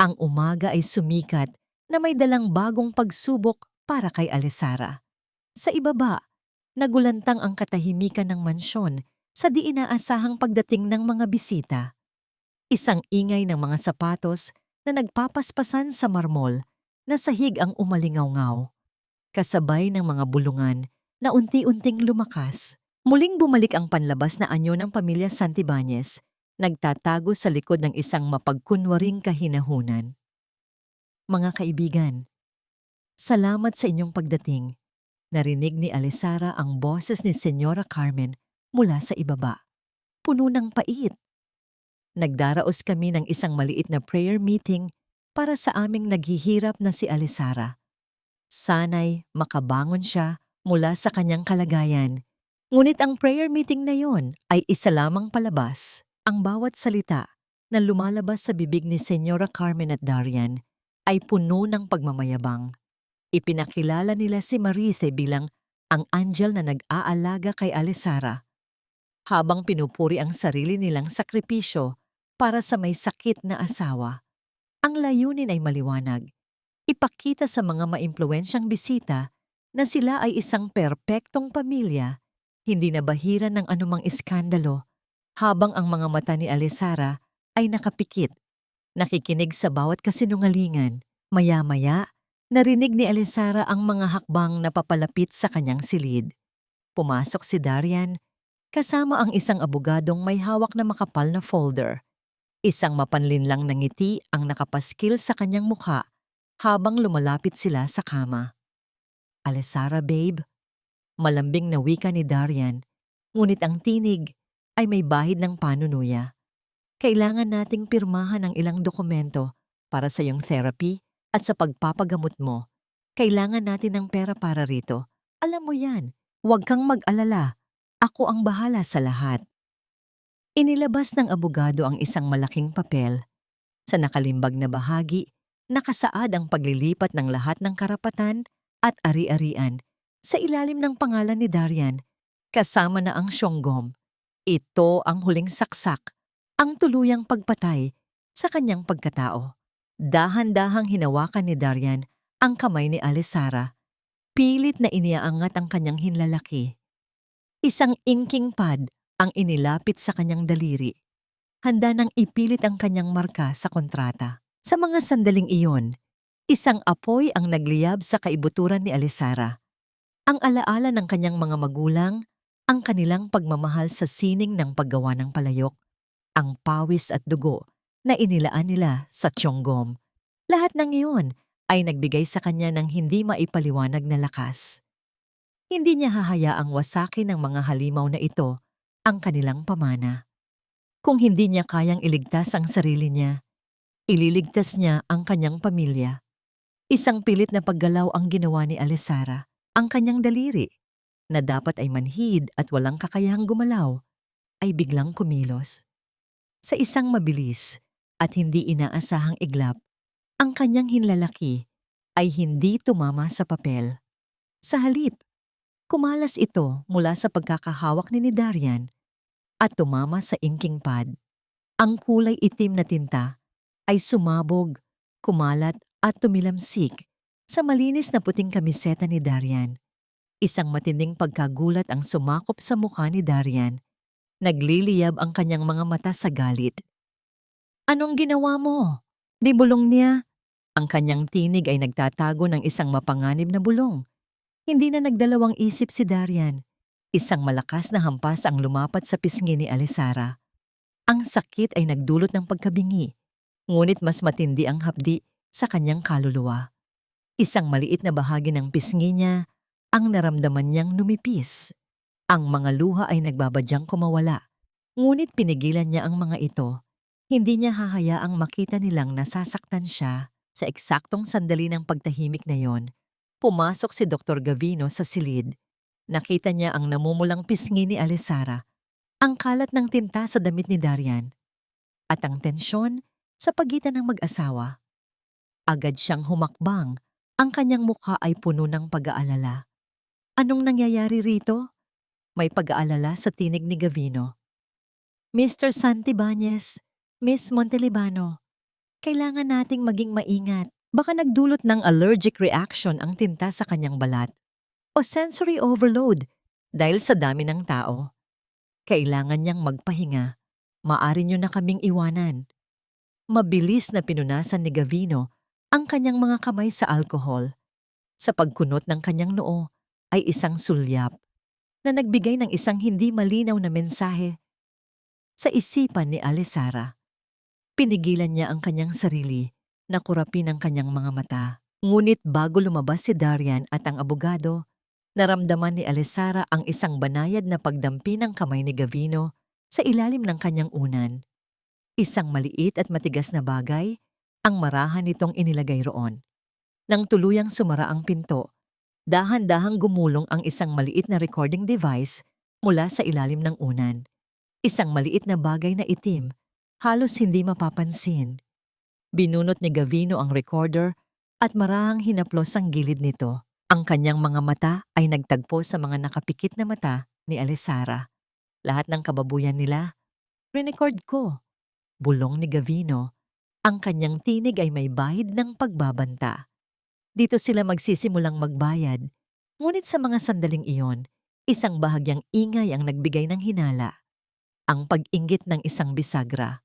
Ang umaga ay sumikat na may dalang bagong pagsubok para kay Alisara. Sa ibaba, nagulantang ang katahimikan ng mansyon sa di inaasahang pagdating ng mga bisita. Isang ingay ng mga sapatos na nagpapaspasan sa marmol na sahig ang umalingaw-ngaw. Kasabay ng mga bulungan na unti-unting lumakas. Muling bumalik ang panlabas na anyo ng pamilya Santibanez, nagtatago sa likod ng isang mapagkunwaring kahinahunan. Mga kaibigan, salamat sa inyong pagdating. Narinig ni Alisara ang boses ni Senyora Carmen mula sa ibaba. Puno ng pait. Nagdaraos kami ng isang maliit na prayer meeting para sa aming naghihirap na si Alisara. Sana'y makabangon siya mula sa kanyang kalagayan. Ngunit ang prayer meeting na yon ay isa lamang palabas. Ang bawat salita na lumalabas sa bibig ni Senyora Carmen at Darian ay puno ng pagmamayabang. Ipinakilala nila si Marite bilang ang anghel na nag-aalaga kay Alisara, habang pinupuri ang sarili nilang sakripisyo para sa may sakit na asawa. Ang layunin ay maliwanag. Ipakita sa mga maimpluwensyang bisita na sila ay isang perpektong pamilya, hindi nabahiran ng anumang iskandalo, habang ang mga mata ni Alisara ay nakapikit, nakikinig sa bawat kasinungalingan. Maya-maya, narinig ni Alisara ang mga hakbang na papalapit sa kanyang silid. Pumasok si Darian, kasama ang isang abogadong may hawak na makapal na folder. Isang mapanlinlang na ngiti ang nakapaskil sa kanyang mukha habang lumalapit sila sa kama. "Alisara, babe," malambing na wika ni Darian, ngunit ang tinig ay may bahid ng panunuya. "Kailangan nating pirmahan ang ilang dokumento para sa iyong therapy at sa pagpapagamot mo. Kailangan natin ng pera para rito. Alam mo yan, huwag kang mag-alala. Ako ang bahala sa lahat." Inilabas ng abogado ang isang malaking papel. Sa nakalimbag na bahagi, nakasaad ang paglilipat ng lahat ng karapatan at ari-arian sa ilalim ng pangalan ni Darian, kasama na ang Siyonggom. Ito ang huling saksak, ang tuluyang pagpatay sa kanyang pagkatao. Dahan-dahang hinawakan ni Darian ang kamay ni Alisara. Pilit na iniaangat ang kanyang hinlalaki. Isang inking pad ang inilapit sa kanyang daliri. Handa nang ipilit ang kanyang marka sa kontrata. Sa mga sandaling iyon, isang apoy ang nagliyab sa kaibuturan ni Alisara. Ang alaala ng kanyang mga magulang, ang kanilang pagmamahal sa sining ng paggawa ng palayok, ang pawis at dugo na inilaan nila sa Siyonggom. Lahat ng iyon ay nagbigay sa kanya ng hindi maipaliwanag na lakas. Hindi niya hahayaang wasakin ng mga halimaw na ito ang kanilang pamana. Kung hindi niya kayang iligtas ang sarili niya, ililigtas niya ang kanyang pamilya. Isang pilit na paggalaw ang ginawa ni Alisara. Ang kanyang daliri, na dapat ay manhid at walang kakayahang gumalaw, ay biglang kumilos. Sa isang mabilis at hindi inaasahang iglap, ang kanyang hinlalaki ay hindi tumama sa papel. Sa halip, kumalas ito mula sa pagkakahawak ni Darian at tumama sa inking pad. Ang kulay itim na tinta ay sumabog, kumalat at tumilamsik sa malinis na puting kamiseta ni Darian. Isang matinding pagkagulat ang sumakop sa mukha ni Darian. Nagliliyab ang kanyang mga mata sa galit. "Anong ginawa mo? Di bulong niya?" Ang kanyang tinig ay nagtatago ng isang mapanganib na bulong. Hindi na nagdalawang isip si Darian. Isang malakas na hampas ang lumapat sa pisngi ni Alisara. Ang sakit ay nagdulot ng pagkabingi, ngunit mas matindi ang hapdi sa kanyang kaluluwa. Isang maliit na bahagi ng pisngi niya ang naramdaman niyang numipis. Ang mga luha ay nagbabadyang kumawala, ngunit pinigilan niya ang mga ito. Hindi niya hahayaang makita nilang nasasaktan siya. Sa eksaktong sandali ng pagtahimik na yon, pumasok si Dr. Gavino sa silid. Nakita niya ang namumulang pisngi ni Alisara, ang kalat ng tinta sa damit ni Darian, at ang tensyon sa pagitan ng mag-asawa. Agad siyang humakbang, ang kanyang mukha ay puno ng pag-aalala. Anong nangyayari rito? May pag-aalala sa tinig ni Gavino. Mr. Santibanez, Miss Montelibano, kailangan nating maging maingat. Baka nagdulot ng allergic reaction ang tinta sa kanyang balat o sensory overload dahil sa dami ng tao. Kailangan niyang magpahinga. Maaari niyo na kaming iwanan. Mabilis na pinunasan ni Gavino ang kanyang mga kamay sa alkohol. Sa pagkunot ng kanyang noo ay isang sulyap na nagbigay ng isang hindi malinaw na mensahe sa isipan ni Alisara. Pinigilan niya ang kanyang sarili na kurapin ang kanyang mga mata. Ngunit bago lumabas si Darian at ang abogado, naramdaman ni Alisara ang isang banayad na pagdampi ng kamay ni Gavino sa ilalim ng kanyang unan. Isang maliit at matigas na bagay ang marahan nitong inilagay roon. Nang tuluyang sumara ang pinto, dahan-dahang gumulong ang isang maliit na recording device mula sa ilalim ng unan. Isang maliit na bagay na itim, halos hindi mapapansin. Binunot ni Gavino ang recorder at marahang hinaplos ang gilid nito. Ang kanyang mga mata ay nagtagpo sa mga nakapikit na mata ni Alisara. Lahat ng kababuyan nila, "Record ko." Bulong ni Gavino. Ang kanyang tinig ay may bahid ng pagbabanta. Dito sila magsisimulang magbayad. Ngunit sa mga sandaling iyon, isang bahagyang ingay ang nagbigay ng hinala. Ang pag-inggit ng isang bisagra.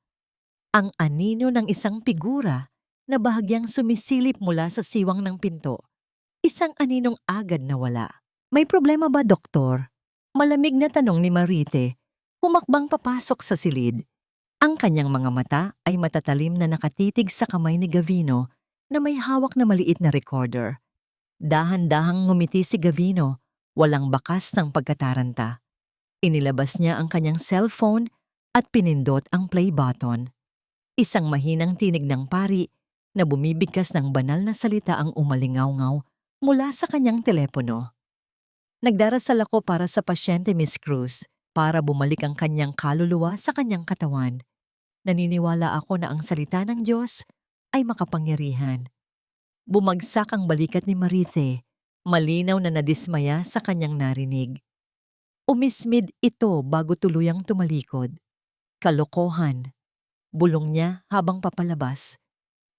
Ang anino ng isang figura na bahagyang sumisilip mula sa siwang ng pinto. Isang aninong agad nawala. "May problema ba, doktor?" Malamig na tanong ni Marite. Humakbang papasok sa silid. Ang kanyang mga mata ay matatalim na nakatitig sa kamay ni Gavino na may hawak na maliit na recorder. Dahan-dahang ngumiti si Gavino, walang bakas ng pagkataranta. Inilabas niya ang kanyang cellphone at pinindot ang play button. Isang mahinang tinig ng pari na bumibigkas ng banal na salita ang umalingaw-ngaw mula sa kanyang telepono. "Nagdarasal ako para sa pasyente, Miss Cruz, para bumalik ang kanyang kaluluwa sa kanyang katawan. Naniniwala ako na ang salita ng Diyos ay makapangyarihan." Bumagsak ang balikat ni Marite, malinaw na nadismaya sa kanyang narinig. Umismid ito bago tuluyang tumalikod. "Kalokohan," bulong niya habang papalabas.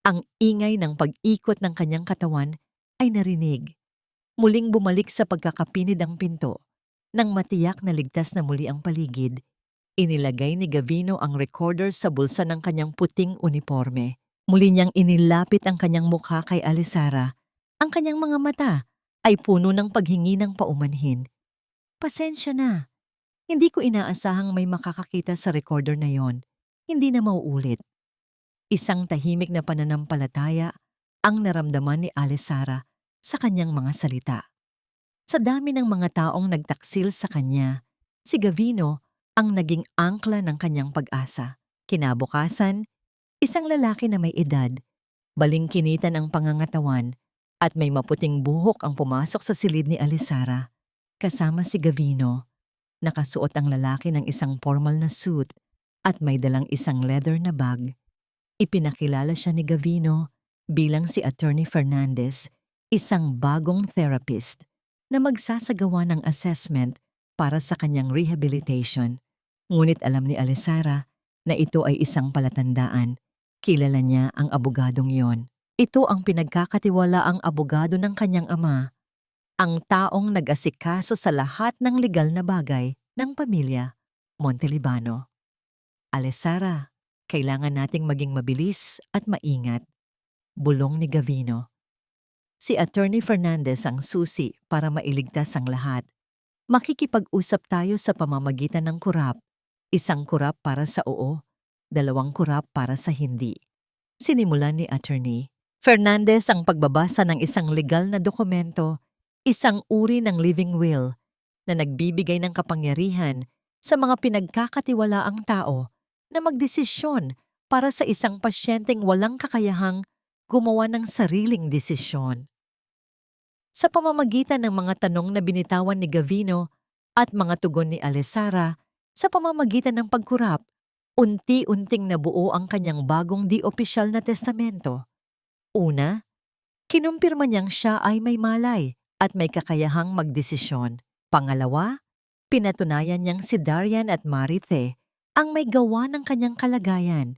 Ang ingay ng pag-ikot ng kanyang katawan ay narinig. Muling bumalik sa pagkakapinid ang pinto. Nang matiyak na ligtas na muli ang paligid, inilagay ni Gavino ang recorder sa bulsa ng kanyang puting uniforme. Muli niyang inilapit ang kanyang mukha kay Alisara. Ang kanyang mga mata ay puno ng paghingi ng paumanhin. "Pasensya na. Hindi ko inaasahang may makakakita sa recorder na yon. Hindi na mauulit." Isang tahimik na pananampalataya ang naramdaman ni Alisara sa kanyang mga salita. Sa dami ng mga taong nagtaksil sa kanya, si Gavino ang naging angkla ng kanyang pag-asa. Kinabukasan, isang lalaki na may edad, balingkinitan ang pangangatawan at may maputing buhok ang pumasok sa silid ni Alisara. Kasama si Gavino, nakasuot ang lalaki ng isang formal na suit at may dalang isang leather na bag. Ipinakilala siya ni Gavino bilang si Attorney Fernandez, isang bagong therapist na magsasagawa ng assessment para sa kanyang rehabilitation. Ngunit alam ni Alisara na ito ay isang palatandaan. Kilala niya ang abogadong yon. Ito ang pinagkakatiwalaang abogado ng kanyang ama, ang taong nag-asikaso sa lahat ng legal na bagay ng pamilya Montelibano. "Alisara, kailangan nating maging mabilis at maingat. bulong ni Gavino. Si Attorney Fernandez ang susi para mailigtas ang lahat. Makikipag-usap tayo sa pamamagitan ng kurap. Isang kurap para sa oo, dalawang kurap para sa hindi. Sinimulan ni Attorney Fernandez ang pagbabasa ng isang legal na dokumento, isang uri ng living will na nagbibigay ng kapangyarihan sa mga pinagkakatiwalaang tao na magdesisyon para sa isang pasyenteng walang kakayahang gumawa ng sariling desisyon. Sa pamamagitan ng mga tanong na binitawan ni Gavino at mga tugon ni Alesara sa pamamagitan ng pagkurap, unti-unting nabuo ang kanyang bagong di-opisyal na testamento. Una, kinumpirma niyang siya ay may malay at may kakayahang magdesisyon. Pangalawa, pinatunayan niyang si Darian at Marithe ang may gawa ng kanyang kalagayan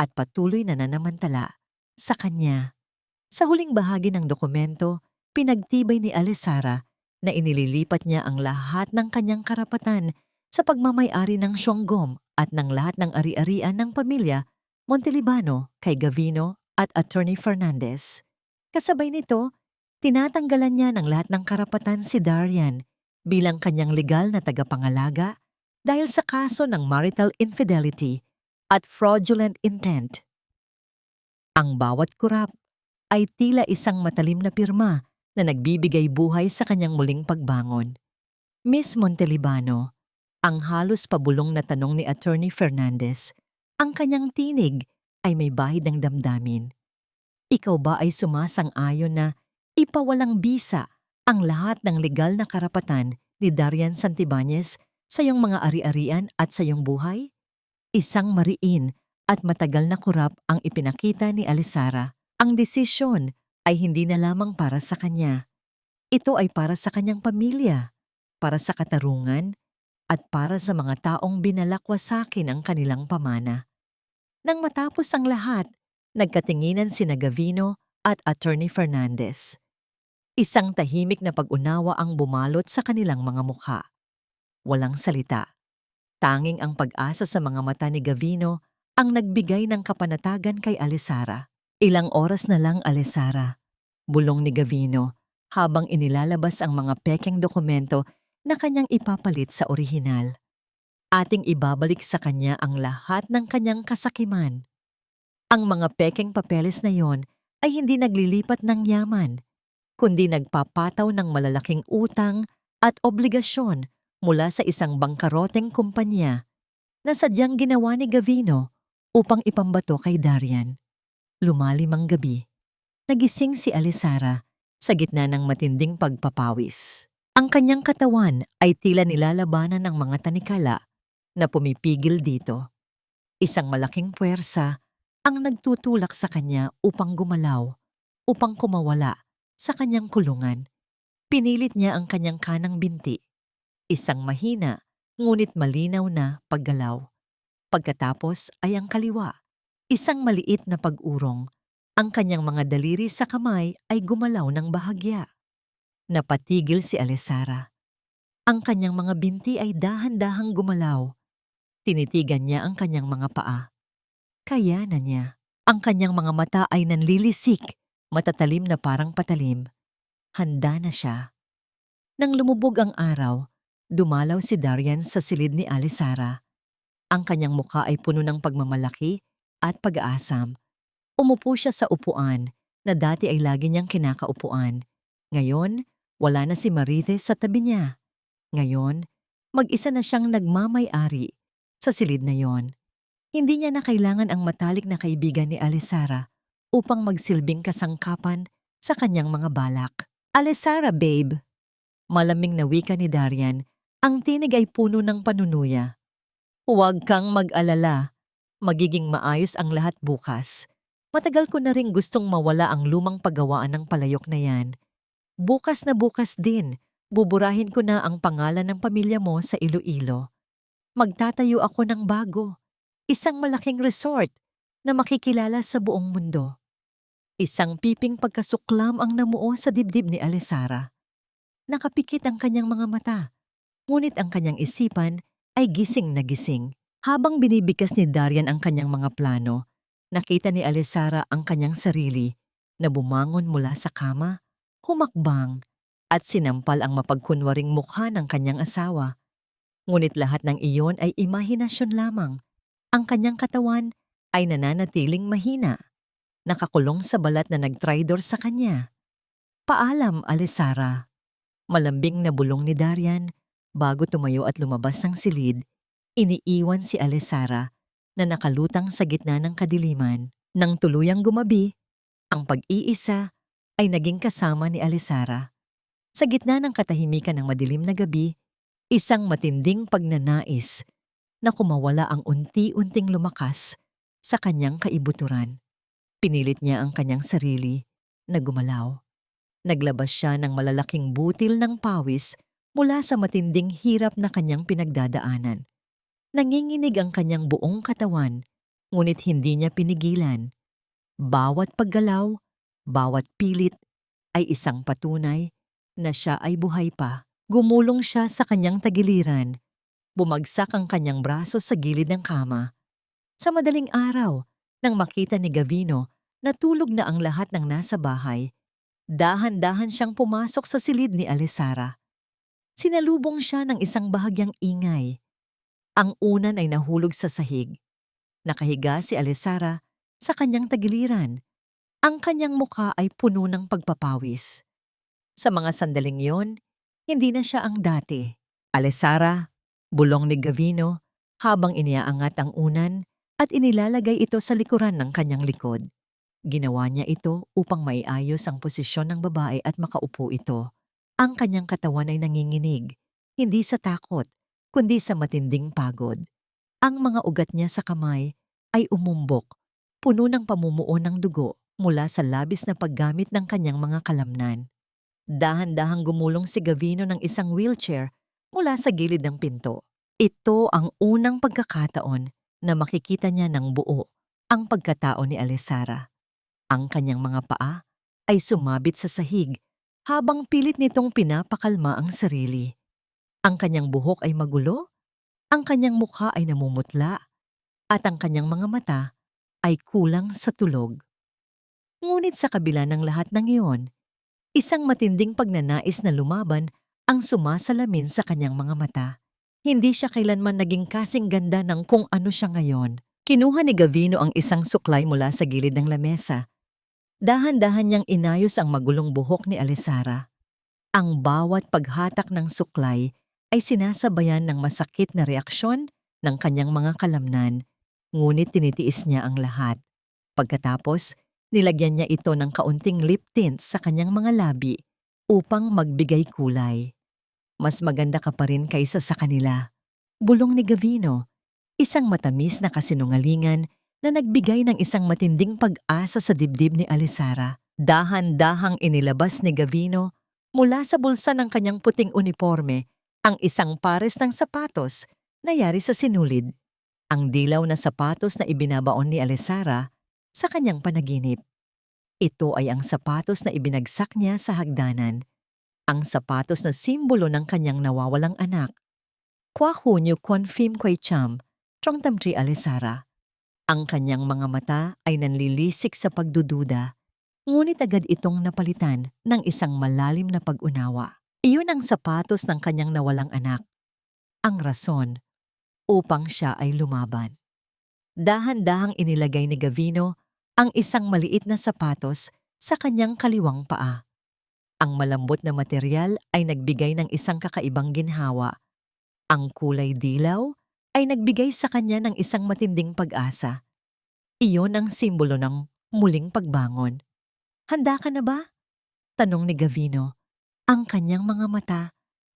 at patuloy na nanamantala sa kanya. Sa huling bahagi ng dokumento, pinagtibay ni Alesara na inililipat niya ang lahat ng kanyang karapatan sa pagmamay-ari ng Siongom at ng lahat ng ari-arian ng pamilya Montelibano kay Gavino at Attorney Fernandez. Kasabay nito, tinatanggalan niya ng lahat ng karapatan si Darian bilang kanyang legal na tagapangalaga dahil sa kaso ng marital infidelity at fraudulent intent. Ang bawat kurap ay tila isang matalim na pirma na nagbibigay buhay sa kanyang muling pagbangon. Miss Montelibano, ang halos pabulong na tanong ni Attorney Fernandez, ang kanyang tinig ay may bahid ng damdamin. Ikaw ba ay sumasang-ayon na ipawalang bisa ang lahat ng legal na karapatan ni Darian Santibanez sa iyong mga ari-arian at sa iyong buhay? Isang mariin at matagal na kurap ang ipinakita ni Alesara. Ang desisyon ay hindi na lamang para sa kanya. Ito ay para sa kanyang pamilya, para sa katarungan, at para sa mga taong binalakwasakin ang kanilang pamana. Nang matapos ang lahat, nagkatinginan sina Gavino at Attorney Fernandez. Isang tahimik na pag-unawa ang bumalot sa kanilang mga mukha. Walang salita. Tanging ang pag-asa sa mga mata ni Gavino ang nagbigay ng kapanatagan kay Alesara. Ilang oras na lang, Alesara, bulong ni Gavino habang inilalabas ang mga pekeng dokumento na kanyang ipapalit sa orihinal. Ating ibabalik sa kanya ang lahat ng kanyang kasakiman. Ang mga pekeng papeles na yon ay hindi naglilipat ng yaman, kundi nagpapataw ng malalaking utang at obligasyon mula sa isang bangkaroteng kumpanya na sadyang ginawa ni Gavino upang ipambato kay Darian. Lumalim ang gabi. Nagising si Alesara sa gitna ng matinding pagpapawis. Ang kanyang katawan ay tila nilalabanan ng mga tanikala na pumipigil dito. Isang malaking puwersa ang nagtutulak sa kanya upang gumalaw, upang kumawala sa kanyang kulungan. Pinilit niya ang kanyang kanang binti. Isang mahina, ngunit malinaw na paggalaw. Pagkatapos ay ang kaliwa. Isang maliit na pag-urong. Ang kanyang mga daliri sa kamay ay gumalaw ng bahagya. Napatigil si Alesara. Ang kanyang mga binti ay dahan-dahang gumalaw. Tinitigan niya ang kanyang mga paa. Kaya na niya. Ang kanyang mga mata ay nanlilisik, matatalim na parang patalim. Handa na siya. Nang lumubog ang araw, dumalaw si Darian sa silid ni Alesara. Ang kanyang mukha ay puno ng pagmamalaki at pag-aasam. Umupo siya sa upuan na dati ay lagi niyang kinakaupuan. Ngayon, wala na si Marithe sa tabi niya. Ngayon, mag-isa na siyang nagmamay-ari sa silid na yon. Hindi niya na kailangan ang matalik na kaibigan ni Alesara upang magsilbing kasangkapan sa kanyang mga balak. Alesara, babe! Malamig na wika ni Darian, ang tinig ay puno ng panunuya. Huwag kang mag-alala. Magiging maayos ang lahat bukas. Matagal ko na ring gustong mawala ang lumang paggawaan ng palayok na yan. Bukas na bukas din, buburahin ko na ang pangalan ng pamilya mo sa Iloilo. Magtatayo ako ng bago. Isang malaking resort na makikilala sa buong mundo. Isang piping pagkasuklam ang namuo sa dibdib ni Alesara. Nakapikit ang kanyang mga mata, ngunit ang kanyang isipan ay gising na gising. Habang binibigkas ni Darian ang kanyang mga plano, nakita ni Alesara ang kanyang sarili na bumangon mula sa kama, humakbang, at sinampal ang mapagkunwaring mukha ng kanyang asawa. Ngunit lahat ng iyon ay imahinasyon lamang. Ang kanyang katawan ay nananatiling mahina, nakakulong sa balat na nagtraidor sa kanya. Paalam, Alisara. Malambing na bulong ni Darian bago tumayo at lumabas ng silid. Iniiwan si Alisara na nakalutang sa gitna ng kadiliman. Nang tuluyang gumabi, ang pag-iisa ay naging kasama ni Alisara. Sa gitna ng katahimikan ng madilim na gabi, isang matinding pagnanais na kumawala ang unti-unting lumakas sa kanyang kaibuturan. Pinilit niya ang kanyang sarili na gumalaw. Naglabas siya ng malalaking butil ng pawis mula sa matinding hirap na kanyang pinagdadaanan. Nanginginig ang kanyang buong katawan, ngunit hindi niya pinigilan. Bawat paggalaw, bawat pilit ay isang patunay na siya ay buhay pa. Gumulong siya sa kanyang tagiliran. Bumagsak ang kanyang braso sa gilid ng kama. Sa madaling araw, nang makita ni Gavino na tulog na ang lahat ng nasa bahay, dahan-dahan siyang pumasok sa silid ni Alisara. Sinalubong siya ng isang bahagyang ingay. Ang unan ay nahulog sa sahig. Nakahiga si Alisara sa kanyang tagiliran. Ang kanyang mukha ay puno ng pagpapawis. Sa mga sandaling yon, hindi na siya ang dati. Alisara, bulong ni Gavino habang iniaangat ang unan at inilalagay ito sa likuran ng kanyang likod. Ginawa niya ito upang maiayos ang posisyon ng babae at makaupo ito. Ang kanyang katawan ay nanginginig, hindi sa takot, kundi sa matinding pagod. Ang mga ugat niya sa kamay ay umumbok, puno ng pamumuo ng dugo mula sa labis na paggamit ng kanyang mga kalamnan. Dahan-dahang gumulong si Gavino ng isang wheelchair mula sa gilid ng pinto. Ito ang unang pagkakataon na makikita niya ng buo ang pagkatao ni Alisara. Ang kanyang mga paa ay sumabit sa sahig habang pilit nitong pinapakalma ang sarili. Ang kanyang buhok ay magulo, ang kanyang mukha ay namumutla, at ang kanyang mga mata ay kulang sa tulog. Ngunit sa kabila ng lahat ng iyon, isang matinding pagnanais na lumaban ang sumasalamin sa kanyang mga mata. Hindi siya kailanman naging kasing ganda ng kung ano siya ngayon. Kinuha ni Gavino ang isang suklay mula sa gilid ng lamesa. Dahan-dahan niyang inayos ang magulong buhok ni Alisara. Ang bawat paghatak ng suklay ay sinasabayan ng masakit na reaksyon ng kanyang mga kalamnan, ngunit tinitiis niya ang lahat. Pagkatapos, nilagyan niya ito ng kaunting lip tint sa kanyang mga labi upang magbigay kulay. Mas maganda ka pa rin kaysa sa kanila, bulong ni Gavino, isang matamis na kasinungalingan na nagbigay ng isang matinding pag-asa sa dibdib ni Alisara. Dahan-dahang inilabas ni Gavino mula sa bulsa ng kanyang puting uniforme ang isang pares ng sapatos na yari sa sinulid. Ang dilaw na sapatos na ibinabaon ni Alisara sa kanyang panaginip. Ito ay ang sapatos na ibinagsak niya sa hagdanan. Ang sapatos na simbolo ng kanyang nawawalang anak. Kwa hunyo kwan fim kway cham, trong tamtri Alisara. Ang kanyang mga mata ay nanlilisik sa pagdududa, ngunit agad itong napalitan ng isang malalim na pag-unawa. Iyon ang sapatos ng kanyang nawalang anak. Ang rason upang siya ay lumaban. Dahan-dahang inilagay ni Gavino ang isang maliit na sapatos sa kanyang kaliwang paa. Ang malambot na material ay nagbigay ng isang kakaibang ginhawa. Ang kulay dilaw ay nagbigay sa kanya ng isang matinding pag-asa. Iyon ang simbolo ng muling pagbangon. Handa ka na ba? Tanong ni Gavino. Ang kanyang mga mata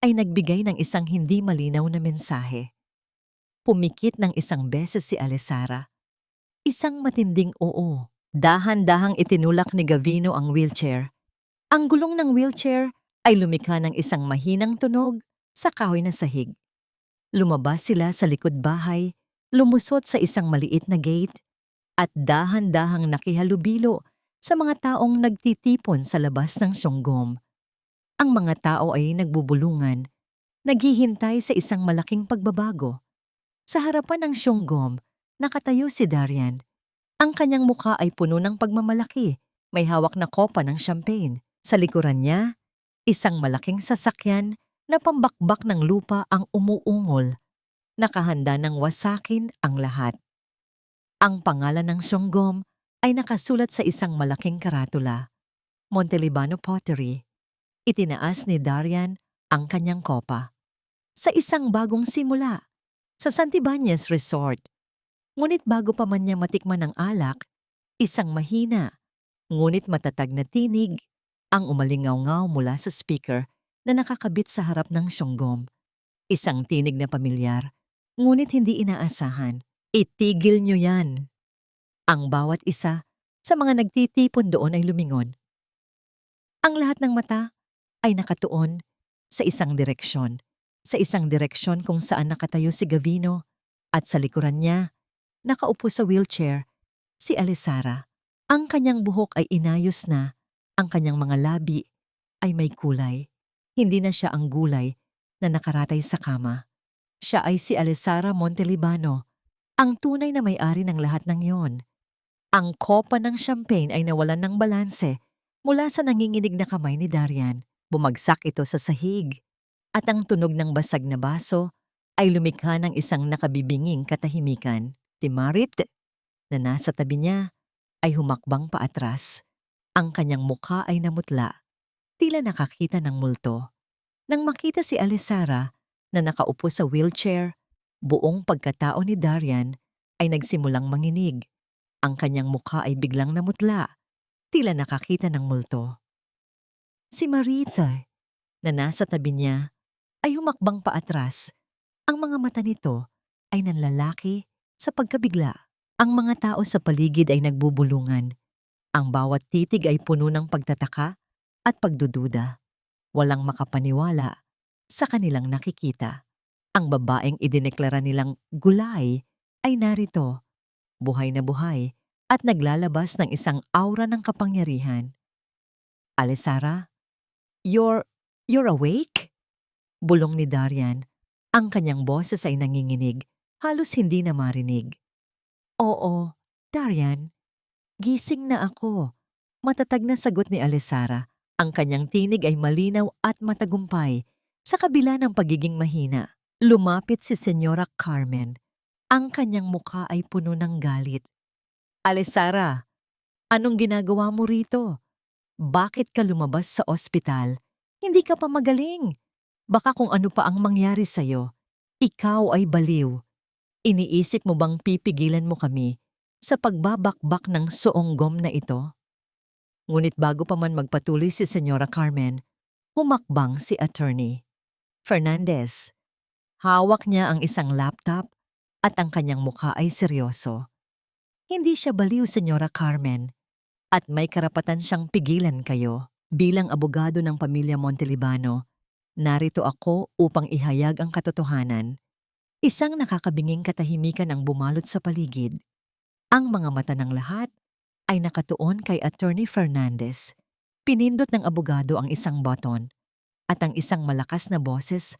ay nagbigay ng isang hindi malinaw na mensahe. Pumikit ng isang beses si Alisara. Isang matinding oo. Dahan-dahang itinulak ni Gavino ang wheelchair. Ang gulong ng wheelchair ay lumikha ng isang mahinang tunog sa kahoy na sahig. Lumabas sila sa likod bahay, lumusot sa isang maliit na gate, at dahan-dahang nakihalubilo sa mga taong nagtitipon sa labas ng Syonggom. Ang mga tao ay nagbubulungan, naghihintay sa isang malaking pagbabago. Sa harapan ng Syonggom, nakatayo si Darian. Ang kanyang mukha ay puno ng pagmamalaki May hawak na kopa ng champagne. Sa likuran niya, isang malaking sasakyan na pambakbak ng lupa ang umuungol. Nakahanda ng wasakin ang lahat. Ang pangalan ng Songgom ay nakasulat sa isang malaking karatula. Montelibano Pottery. Itinaas ni Darian ang kanyang kopa. Sa isang bagong simula, sa Santibanez Resort. Ngunit bago pa man niya matikman ang alak, isang mahina, ngunit matatag na tinig ang umalingaw-ngaw mula sa speaker na nakakabit sa harap ng Songgom. Isang tinig na pamilyar, ngunit hindi inaasahan. Itigil niyo yan. Ang bawat isa sa mga nagtitipon doon ay lumingon. Ang lahat ng mata ay nakatuon sa isang direksyon. Sa isang direksyon kung saan nakatayo si Gavino at sa likuran niya, nakaupo sa wheelchair, si Alisara. Ang kanyang buhok ay inayos na, ang kanyang mga labi ay may kulay. Hindi na siya ang gulay na nakaratay sa kama. Siya ay si Alisara Montelibano, ang tunay na may-ari ng lahat ng yon. Ang kopa ng champagne ay nawalan ng balanse mula sa nanginginig na kamay ni Darian. Bumagsak ito sa sahig. At ang tunog ng basag na baso ay lumikha ng isang nakabibinging katahimikan. Si Marit, na nasa tabi niya, ay humakbang paatras. Ang kanyang mukha ay namutla, tila nakakita ng multo. Nang makita si Alisara na nakaupo sa wheelchair, buong pagkatao ni Darian ay nagsimulang manginig. Ang kanyang mukha ay biglang namutla, tila nakakita ng multo. Si Marita, na nasa tabi niya, ay humakbang paatras. Ang mga mata nito ay nanlalaki sa pagkabigla. Ang mga tao sa paligid ay nagbubulungan. Ang bawat titig ay puno ng pagtataka at pagdududa. Walang makapaniwala sa kanilang nakikita. Ang babaeng idineklara nilang gulay ay narito, buhay na buhay at naglalabas ng isang aura ng kapangyarihan. Alisara, you're awake? Bulong ni Darian. Ang kanyang boses ay nanginginig, halos hindi na marinig. Oo, Darian, gising na ako. Matatag na sagot ni Alisara. Ang kanyang tinig ay malinaw at matagumpay sa kabila ng pagiging mahina. Lumapit si Senyora Carmen. Ang kanyang mukha ay puno ng galit. Alisara, anong ginagawa mo rito? Bakit ka lumabas sa ospital? Hindi ka pa magaling. Baka kung ano pa ang mangyari sa'yo. Ikaw ay baliw. Iniisip mo bang pipigilan mo kami sa pagbabakbak ng Songgom na ito? Ngunit bago pa man magpatuloy si Senyora Carmen, humakbang si Attorney Fernandez. Hawak niya ang isang laptop at ang kanyang mukha ay seryoso. Hindi siya baliw, Senyora Carmen, at may karapatan siyang pigilan kayo. Bilang abogado ng pamilya Montelibano, narito ako upang ihayag ang katotohanan. Isang nakakabinging katahimikan ang bumalot sa paligid. Ang mga mata ng lahat ay nakatuon kay Attorney Fernandez. Pinindot ng abogado ang isang button at ang isang malakas na boses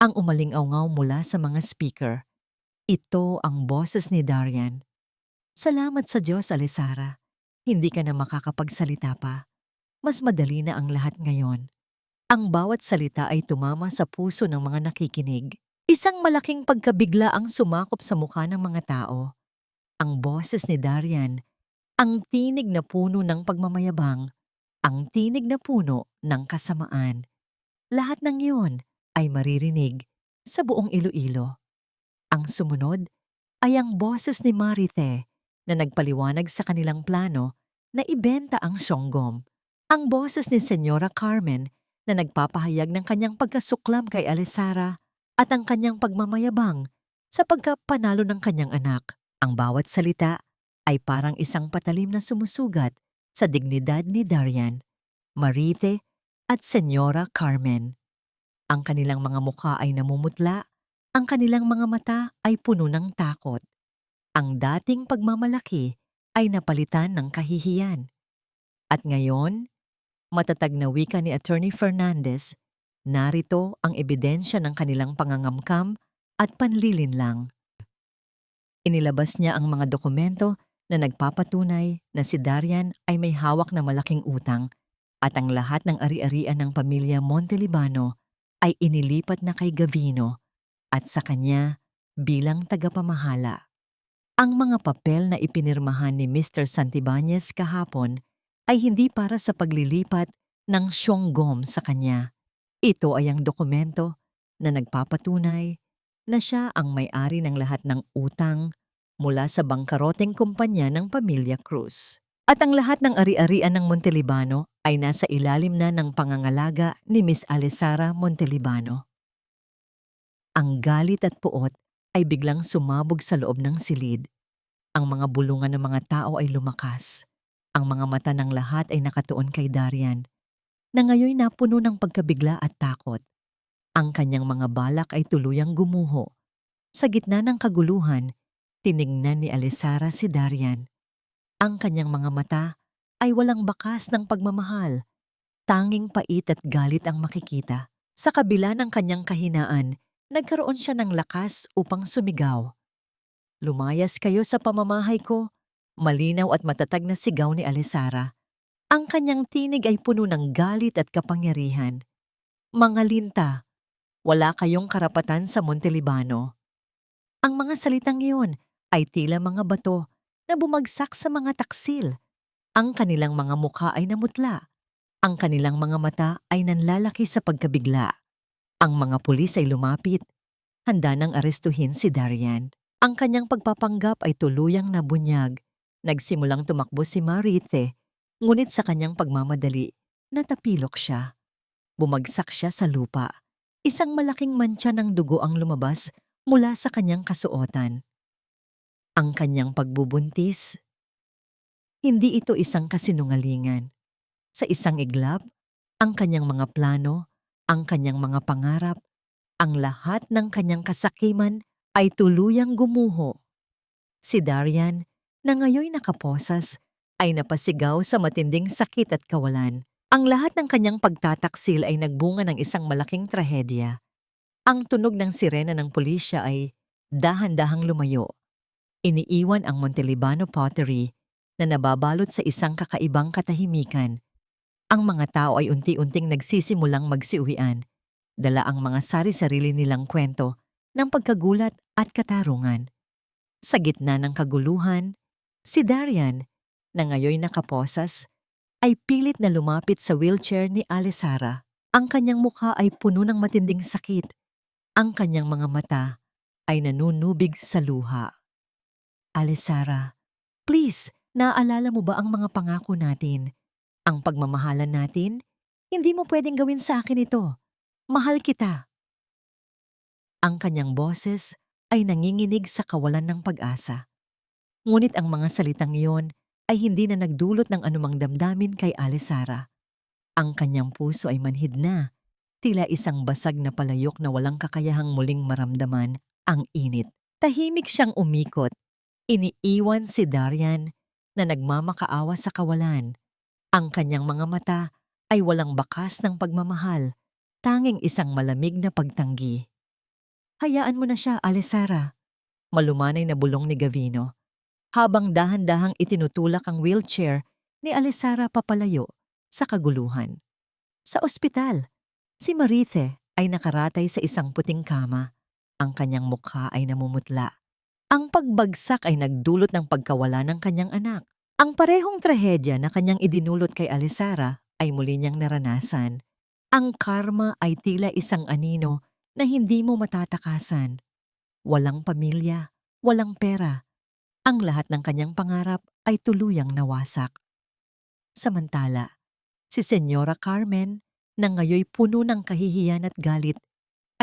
ang umalingaw-ngaw mula sa mga speaker. Ito ang boses ni Darian. Salamat sa Diyos, Alisara. Hindi ka na makakapagsalita pa. Mas madali na ang lahat ngayon. Ang bawat salita ay tumama sa puso ng mga nakikinig. Isang malaking pagkabigla ang sumakop sa mukha ng mga tao. Ang boses ni Darian, ang tinig na puno ng pagmamayabang, ang tinig na puno ng kasamaan. Lahat ng iyon ay maririnig sa buong Iloilo. Ang sumunod ay ang boses ni Marite na nagpaliwanag sa kanilang plano na ibenta ang Songgom. Ang boses ni Senyora Carmen na nagpapahayag ng kanyang pagkasuklam kay Alisara at ang kanyang pagmamayabang sa pagkapanalo ng kanyang anak. Ang bawat salita ay parang isang patalim na sumusugat sa dignidad ni Darian, Marite at Senyora Carmen. Ang kanilang mga mukha ay namumutla, ang kanilang mga mata ay puno ng takot. Ang dating pagmamalaki ay napalitan ng kahihiyan. At ngayon, matatag na wika ni Attorney Fernandez, narito ang ebidensya ng kanilang pangangamkam at panlilinlang. Inilabas niya ang mga dokumento na nagpapatunay na si Darian ay may hawak na malaking utang at ang lahat ng ari-arian ng pamilya Montelibano ay inilipat na kay Gavino at sa kanya bilang tagapamahala. Ang mga papel na ipinirmahan ni Mr. Santibanez kahapon ay hindi para sa paglilipat ng Siongom sa kanya. Ito ay ang dokumento na nagpapatunay na siya ang may-ari ng lahat ng utang mula sa bangkaroteng kumpanya ng pamilya Cruz. At ang lahat ng ari-arian ng Montelibano ay nasa ilalim na ng pangangalaga ni Miss Alesara Montelibano. Ang galit at puot ay biglang sumabog sa loob ng silid. Ang mga bulungan ng mga tao ay lumakas. Ang mga mata ng lahat ay nakatuon kay Darian, na ngayon napuno ng pagkabigla at takot. Ang kanyang mga balak ay tuluyang gumuho. Sa gitna ng kaguluhan, tiningnan ni Alesara si Darian. Ang kanyang mga mata ay walang bakas ng pagmamahal. Tanging pait at galit ang makikita. Sa kabila ng kanyang kahinaan, nagkaroon siya ng lakas upang sumigaw. Lumayas kayo sa pamamahay ko. Malinaw at matatag na sigaw ni Alesara. Ang kanyang tinig ay puno ng galit at kapangyarihan. Mga linta, wala kayong karapatan sa Montelibano. Ang mga salitang iyon ay tila mga bato na bumagsak sa mga taksil. Ang kanilang mga mukha ay namutla. Ang kanilang mga mata ay nanlalaki sa pagkabigla. Ang mga pulis ay lumapit, handa nang arestuhin si Darian. Ang kanyang pagpapanggap ay tuluyang nabunyag. Nagsimulang tumakbo si Marite, ngunit sa kanyang pagmamadali, natapilok siya. Bumagsak siya sa lupa. Isang malaking mantsa ng dugo ang lumabas mula sa kanyang kasuotan. Ang kanyang pagbubuntis, hindi ito isang kasinungalingan. Sa isang iglap, ang kanyang mga plano, ang kanyang mga pangarap, ang lahat ng kanyang kasakiman ay tuluyang gumuho. Si Darian, na ngayon nakaposas, ay napasigaw sa matinding sakit at kawalan. Ang lahat ng kanyang pagtataksil ay nagbunga ng isang malaking trahedya. Ang tunog ng sirena ng pulisya ay dahan-dahang lumayo. Iniiwan ang Montelibano Pottery na nababalot sa isang kakaibang katahimikan. Ang mga tao ay unti-unting nagsisimulang magsiuwian, dala ang mga sari-sarili nilang kwento ng pagkagulat at katarungan. Sa gitna ng kaguluhan, si Darian, na ngayon nakaposas, ay pilit na lumapit sa wheelchair ni Alesara. Ang kanyang mukha ay puno ng matinding sakit. Ang kanyang mga mata ay nanunubig sa luha. Alesara, please, naaalala mo ba ang mga pangako natin? Ang pagmamahalan natin? Hindi mo pwedeng gawin sa akin ito. Mahal kita. Ang kanyang boses ay nanginginig sa kawalan ng pag-asa. Ngunit ang mga salitang iyon ay hindi na nagdulot ng anumang damdamin kay Alesara. Ang kanyang puso ay manhid na, tila isang basag na palayok na walang kakayahang muling maramdaman ang init. Tahimik siyang umikot. Iniiwan si Darian na nagmamakaawa sa kawalan. Ang kanyang mga mata ay walang bakas ng pagmamahal, tanging isang malamig na pagtanggi. Hayaan mo na siya, Alesara. Malumanay na bulong ni Gavino. Habang dahan-dahang itinutulak ang wheelchair ni Alesara papalayo sa kaguluhan. Sa ospital, si Marite ay nakaratay sa isang puting kama. Ang kanyang mukha ay namumutla. Ang pagbagsak ay nagdulot ng pagkawala ng kanyang anak. Ang parehong trahedya na kanyang idinulot kay Alesara ay muli niyang naranasan. Ang karma ay tila isang anino na hindi mo matatakasan. Walang pamilya, walang pera. Ang lahat ng kanyang pangarap ay tuluyang nawasak. Samantala, si Senyora Carmen, na ngayoy puno ng kahihiyan at galit,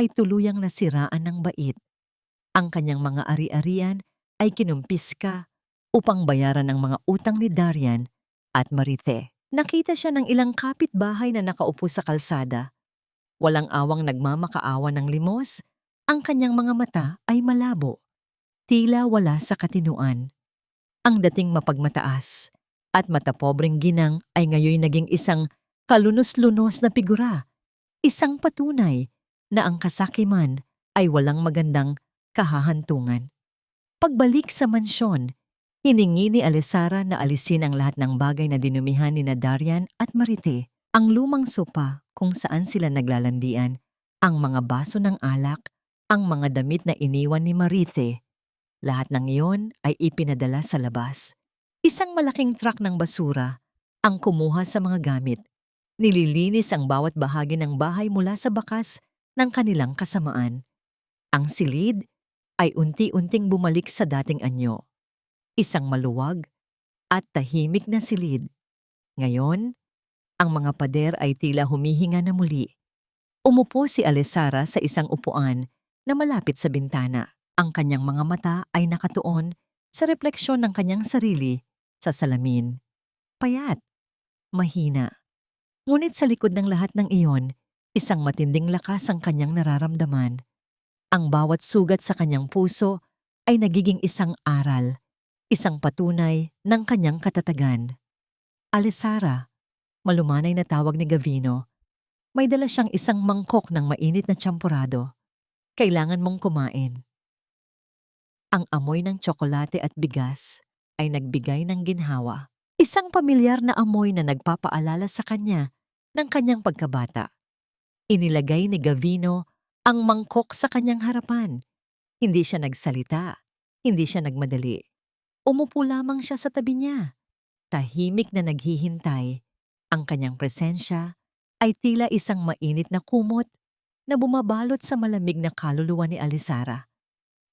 ay tuluyang nasiraan ng bait. Ang kanyang mga ari-arian ay kinumpiska upang bayaran ang mga utang ni Darian at Marite. Nakita siya ng ilang kapitbahay na nakaupo sa kalsada. Walang awang nagmamakaawa ng limos, ang kanyang mga mata ay malabo. Tila wala sa katinuan. Ang dating mapagmataas at matapobreng ginang ay ngayon naging isang kalunos-lunos na figura. Isang patunay na ang kasakiman ay walang magandang kahahantungan. Pagbalik sa mansyon, Hiningi ni Alesara na alisin ang lahat ng bagay na dinumihan ni na Darian at Marite, ang lumang sopa kung saan sila naglalandian, ang mga baso ng alak, ang mga damit na iniwan ni Marite. Lahat ng iyon ay ipinadala sa labas. Isang malaking truck ng basura ang kumuha sa mga gamit. Nililinis ang bawat bahagi ng bahay mula sa bakas ng kanilang kasamaan. Ang silid ay unti-unting bumalik sa dating anyo. Isang maluwag at tahimik na silid. Ngayon, ang mga pader ay tila humihinga na muli. Umupo si Alesara sa isang upuan na malapit sa bintana. Ang kanyang mga mata ay nakatuon sa refleksyon ng kanyang sarili sa salamin. Payat, mahina. Ngunit sa likod ng lahat ng iyon, isang matinding lakas ang kanyang nararamdaman. Ang bawat sugat sa kanyang puso ay nagiging isang aral, isang patunay ng kanyang katatagan. Alesara, malumanay na tawag ni Gavino, may dala siyang isang mangkok ng mainit na tsampurado. Kailangan mong kumain. Ang amoy ng tsokolate at bigas ay nagbigay ng ginhawa. Isang pamilyar na amoy na nagpapaalala sa kanya ng kanyang pagkabata. Inilagay ni Gavino ang mangkok sa kanyang harapan. Hindi siya nagsalita. Hindi siya nagmadali. Umupo lamang siya sa tabi niya. Tahimik na naghihintay. Ang kanyang presensya ay tila isang mainit na kumot na bumabalot sa malamig na kaluluwa ni Alesara.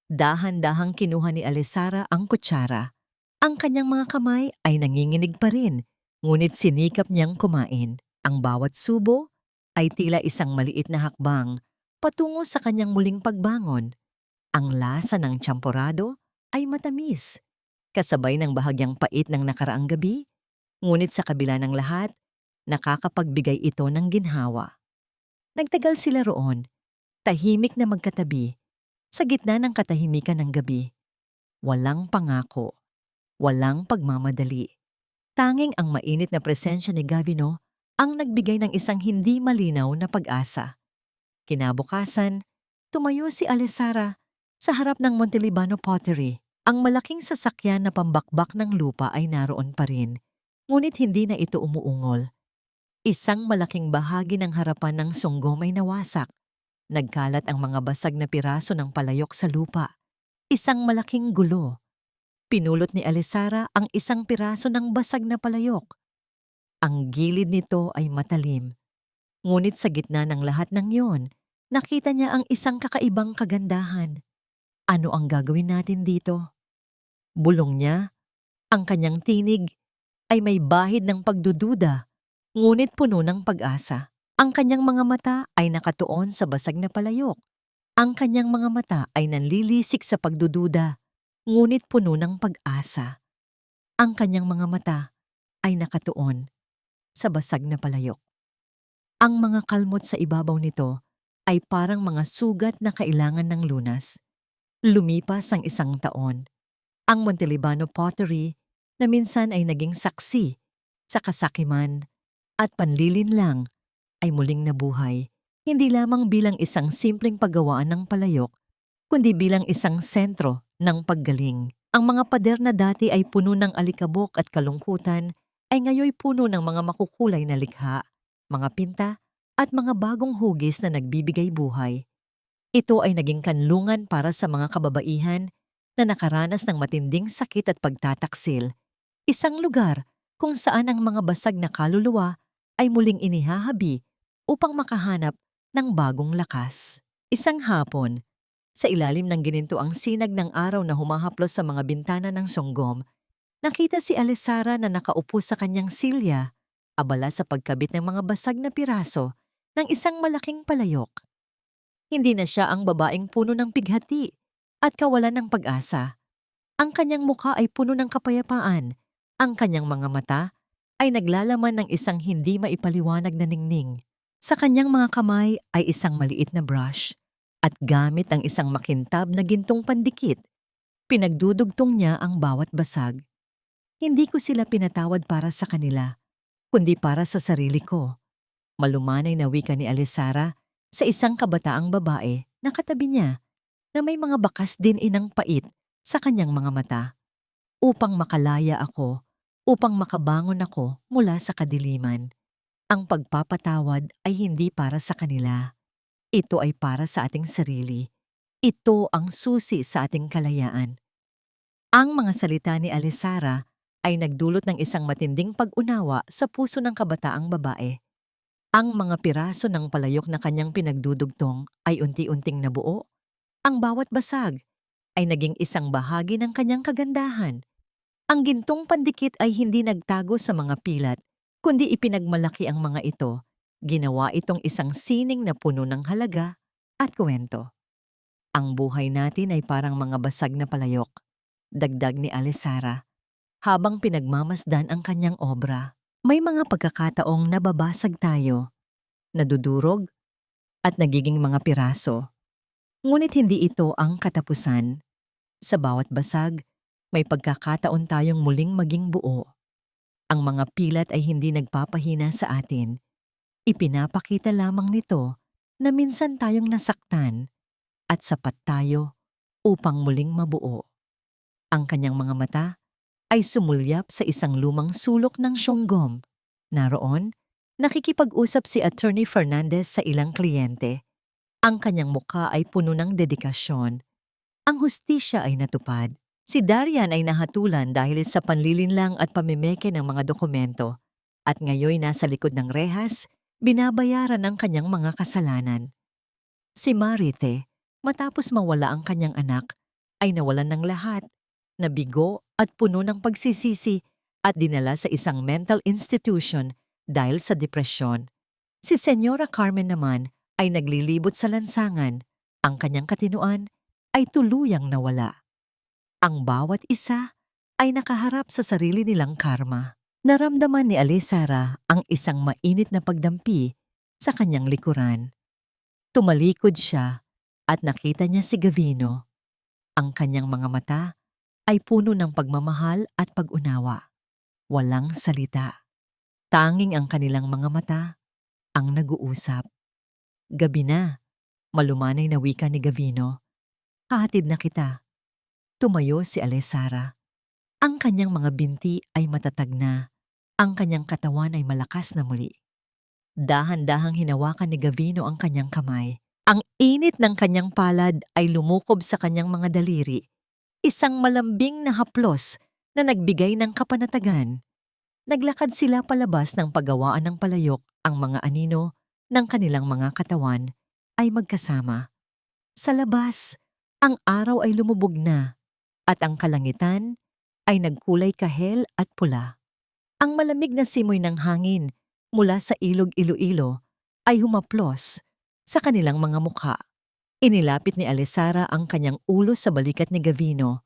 Dahan-dahang kinuha ni Alesara ang kutsara. Ang kanyang mga kamay ay nanginginig pa rin, ngunit sinikap niyang kumain. Ang bawat subo ay tila isang maliit na hakbang patungo sa kanyang muling pagbangon. Ang lasa ng tsampurado ay matamis, kasabay ng bahagyang pait ng nakaraang gabi, ngunit sa kabila ng lahat, nakakapagbigay ito ng ginhawa. Nagtagal sila roon, tahimik na magkatabi, sa gitna ng katahimikan ng gabi. Walang pangako, walang pagmamadali. Tanging ang mainit na presensya ni Gavino ang nagbigay ng isang hindi malinaw na pag-asa. Kinabukasan, tumayo si Alesara sa harap ng Montelibano Pottery. Ang malaking sasakyan na pambakbak ng lupa ay naroon pa rin, ngunit hindi na ito umuungol. Isang malaking bahagi ng harapan ng sunggom ay nawasak. Nagkalat ang mga basag na piraso ng palayok sa lupa. Isang malaking gulo. Pinulot ni Alesara ang isang piraso ng basag na palayok. Ang gilid nito ay matalim. Ngunit sa gitna ng lahat ng yon, nakita niya ang isang kakaibang kagandahan. Ano ang gagawin natin dito? Bulong niya, ang kanyang tinig ay may bahid ng pagdududa, ngunit puno ng pag-asa. Ang kanyang mga mata ay nakatuon sa basag na palayok. Ang kanyang mga mata ay nanlilisik sa pagdududa, ngunit puno ng pag-asa. Ang kanyang mga mata ay nakatuon sa basag na palayok. Ang mga kalmot sa ibabaw nito ay parang mga sugat na kailangan ng lunas. Lumipas ang isang taon. Ang Montelibano Pottery na minsan ay naging saksi sa kasakiman at panlilinlang ay muling nabuhay, hindi lamang bilang isang simpleng paggawaan ng palayok, kundi bilang isang sentro ng paggaling. Ang mga pader na dati ay puno ng alikabok at kalungkutan ay ngayoy puno ng mga makukulay na likha, mga pinta at mga bagong hugis na nagbibigay buhay. Ito ay naging kanlungan para sa mga kababaihan na nakaranas ng matinding sakit at pagtataksil. Isang lugar kung saan ang mga basag na kaluluwa ay muling inihahabi upang makahanap ng bagong lakas. Isang hapon, sa ilalim ng ginintuang sinag ng araw na humahaplos sa mga bintana ng sunggom, nakita si Alesara na nakaupo sa kanyang silya, abala sa pagkabit ng mga basag na piraso ng isang malaking palayok. Hindi na siya ang babaeng puno ng pighati at kawalan ng pag-asa. Ang kanyang mukha ay puno ng kapayapaan. Ang kanyang mga mata ay naglalaman ng isang hindi maipaliwanag na ningning. Sa kanyang mga kamay ay isang maliit na brush at gamit ang isang makintab na gintong pandikit, pinagdudugtong niya ang bawat basag. Hindi ko sila pinatawad para sa kanila, kundi para sa sarili ko. Malumanay na wika ni Alesara sa isang kabataang babae na katabi niya na may mga bakas din inang pait sa kanyang mga mata. upang makalaya ako, upang makabangon ako mula sa kadiliman. Ang pagpapatawad ay hindi para sa kanila. Ito ay para sa ating sarili. Ito ang susi sa ating kalayaan. Ang mga salita ni Alisara ay nagdulot ng isang matinding pag-unawa sa puso ng kabataang babae. Ang mga piraso ng palayok na kanyang pinagdudugtong ay unti-unting nabuo. Ang bawat basag ay naging isang bahagi ng kanyang kagandahan. Ang gintong pandikit ay hindi nagtago sa mga pilat, kundi ipinagmalaki ang mga ito. Ginawa itong isang sining na puno ng halaga at kwento. Ang buhay natin ay parang mga basag na palayok, dagdag ni Alisara, habang pinagmamasdan ang kanyang obra. May mga pagkakataong nababasag tayo, nadudurog, at nagiging mga piraso. Ngunit hindi ito ang katapusan. Sa bawat basag, may pagkakataon tayong muling maging buo. Ang mga pilat ay hindi nagpapahina sa atin. Ipinapakita lamang nito na minsan tayong nasaktan at sapat tayo upang muling mabuo. Ang kanyang mga mata ay sumulyap sa isang lumang sulok ng Siyonggom. Naroon, nakikipag-usap si Attorney Fernandez sa ilang kliyente. Ang kanyang mukha ay puno ng dedikasyon. Ang hustisya ay natupad. Si Darian ay nahatulan dahil sa panlilinlang at pamimeke ng mga dokumento. At ngayon nasa likod ng rehas, binabayaran ang kanyang mga kasalanan. Si Marite, matapos mawala ang kanyang anak, ay nawalan ng lahat. Nabigo at puno ng pagsisisi at dinala sa isang mental institution dahil sa depresyon. Si Senyora Carmen naman ay naglilibot sa lansangan. Ang kanyang katinuan ay tuluyang nawala. Ang bawat isa ay nakaharap sa sarili nilang karma. Naramdaman ni Alisara ang isang mainit na pagdampi sa kanyang likuran. Tumalikod siya at nakita niya si Gavino. Ang kanyang mga mata ay puno ng pagmamahal at pag-unawa. Walang salita. Tanging ang kanilang mga mata ang nag-uusap. Gabi na, malumanay na wika ni Gavino. Hahatid na kita. Tumayo si Alisara. Ang kanyang mga binti ay matatag na. Ang kanyang katawan ay malakas na muli. Dahan-dahang hinawakan ni Gavino ang kanyang kamay. Ang init ng kanyang palad ay lumukob sa kanyang mga daliri. Isang malambing na haplos na nagbigay ng kapanatagan. Naglakad sila palabas ng paggawaan ng palayok. Ang mga anino ng kanilang mga katawan ay magkasama. Sa labas, ang araw ay lumubog na at ang kalangitan ay nagkulay kahel at pula. Ang malamig na simoy ng hangin mula sa ilog Iloilo ay humaplos sa kanilang mga mukha. Inilapit ni Alisara ang kanyang ulo sa balikat ni Gavino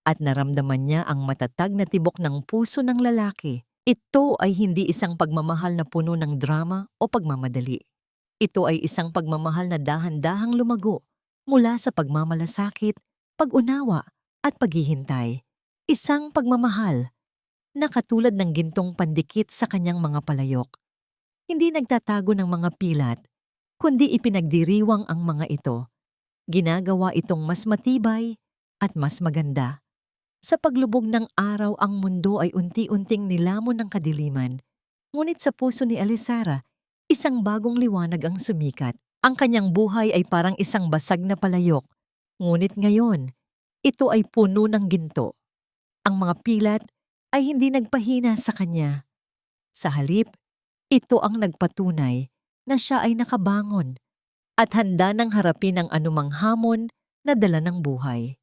at naramdaman niya ang matatag na tibok ng puso ng lalaki. Ito ay hindi isang pagmamahal na puno ng drama o pagmamadali. Ito ay isang pagmamahal na dahan-dahang lumago mula sa pagmamalasakit, pag-unawa at paghihintay. Isang pagmamahal na katulad ng gintong pandikit sa kanyang mga palayok. Hindi nagtatago ng mga pilat, kundi ipinagdiriwang ang mga ito. Ginagawa itong mas matibay at mas maganda. Sa paglubog ng araw, ang mundo ay unti-unting nilamon ng kadiliman. Ngunit sa puso ni Alisara, isang bagong liwanag ang sumikat. Ang kanyang buhay ay parang isang basag na palayok. Ngunit ngayon, ito ay puno ng ginto. Ang mga pilat ay hindi nagpahina sa kanya. Sa halip, ito ang nagpatunay na siya ay nakabangon at handa ng harapin ang anumang hamon na dala ng buhay.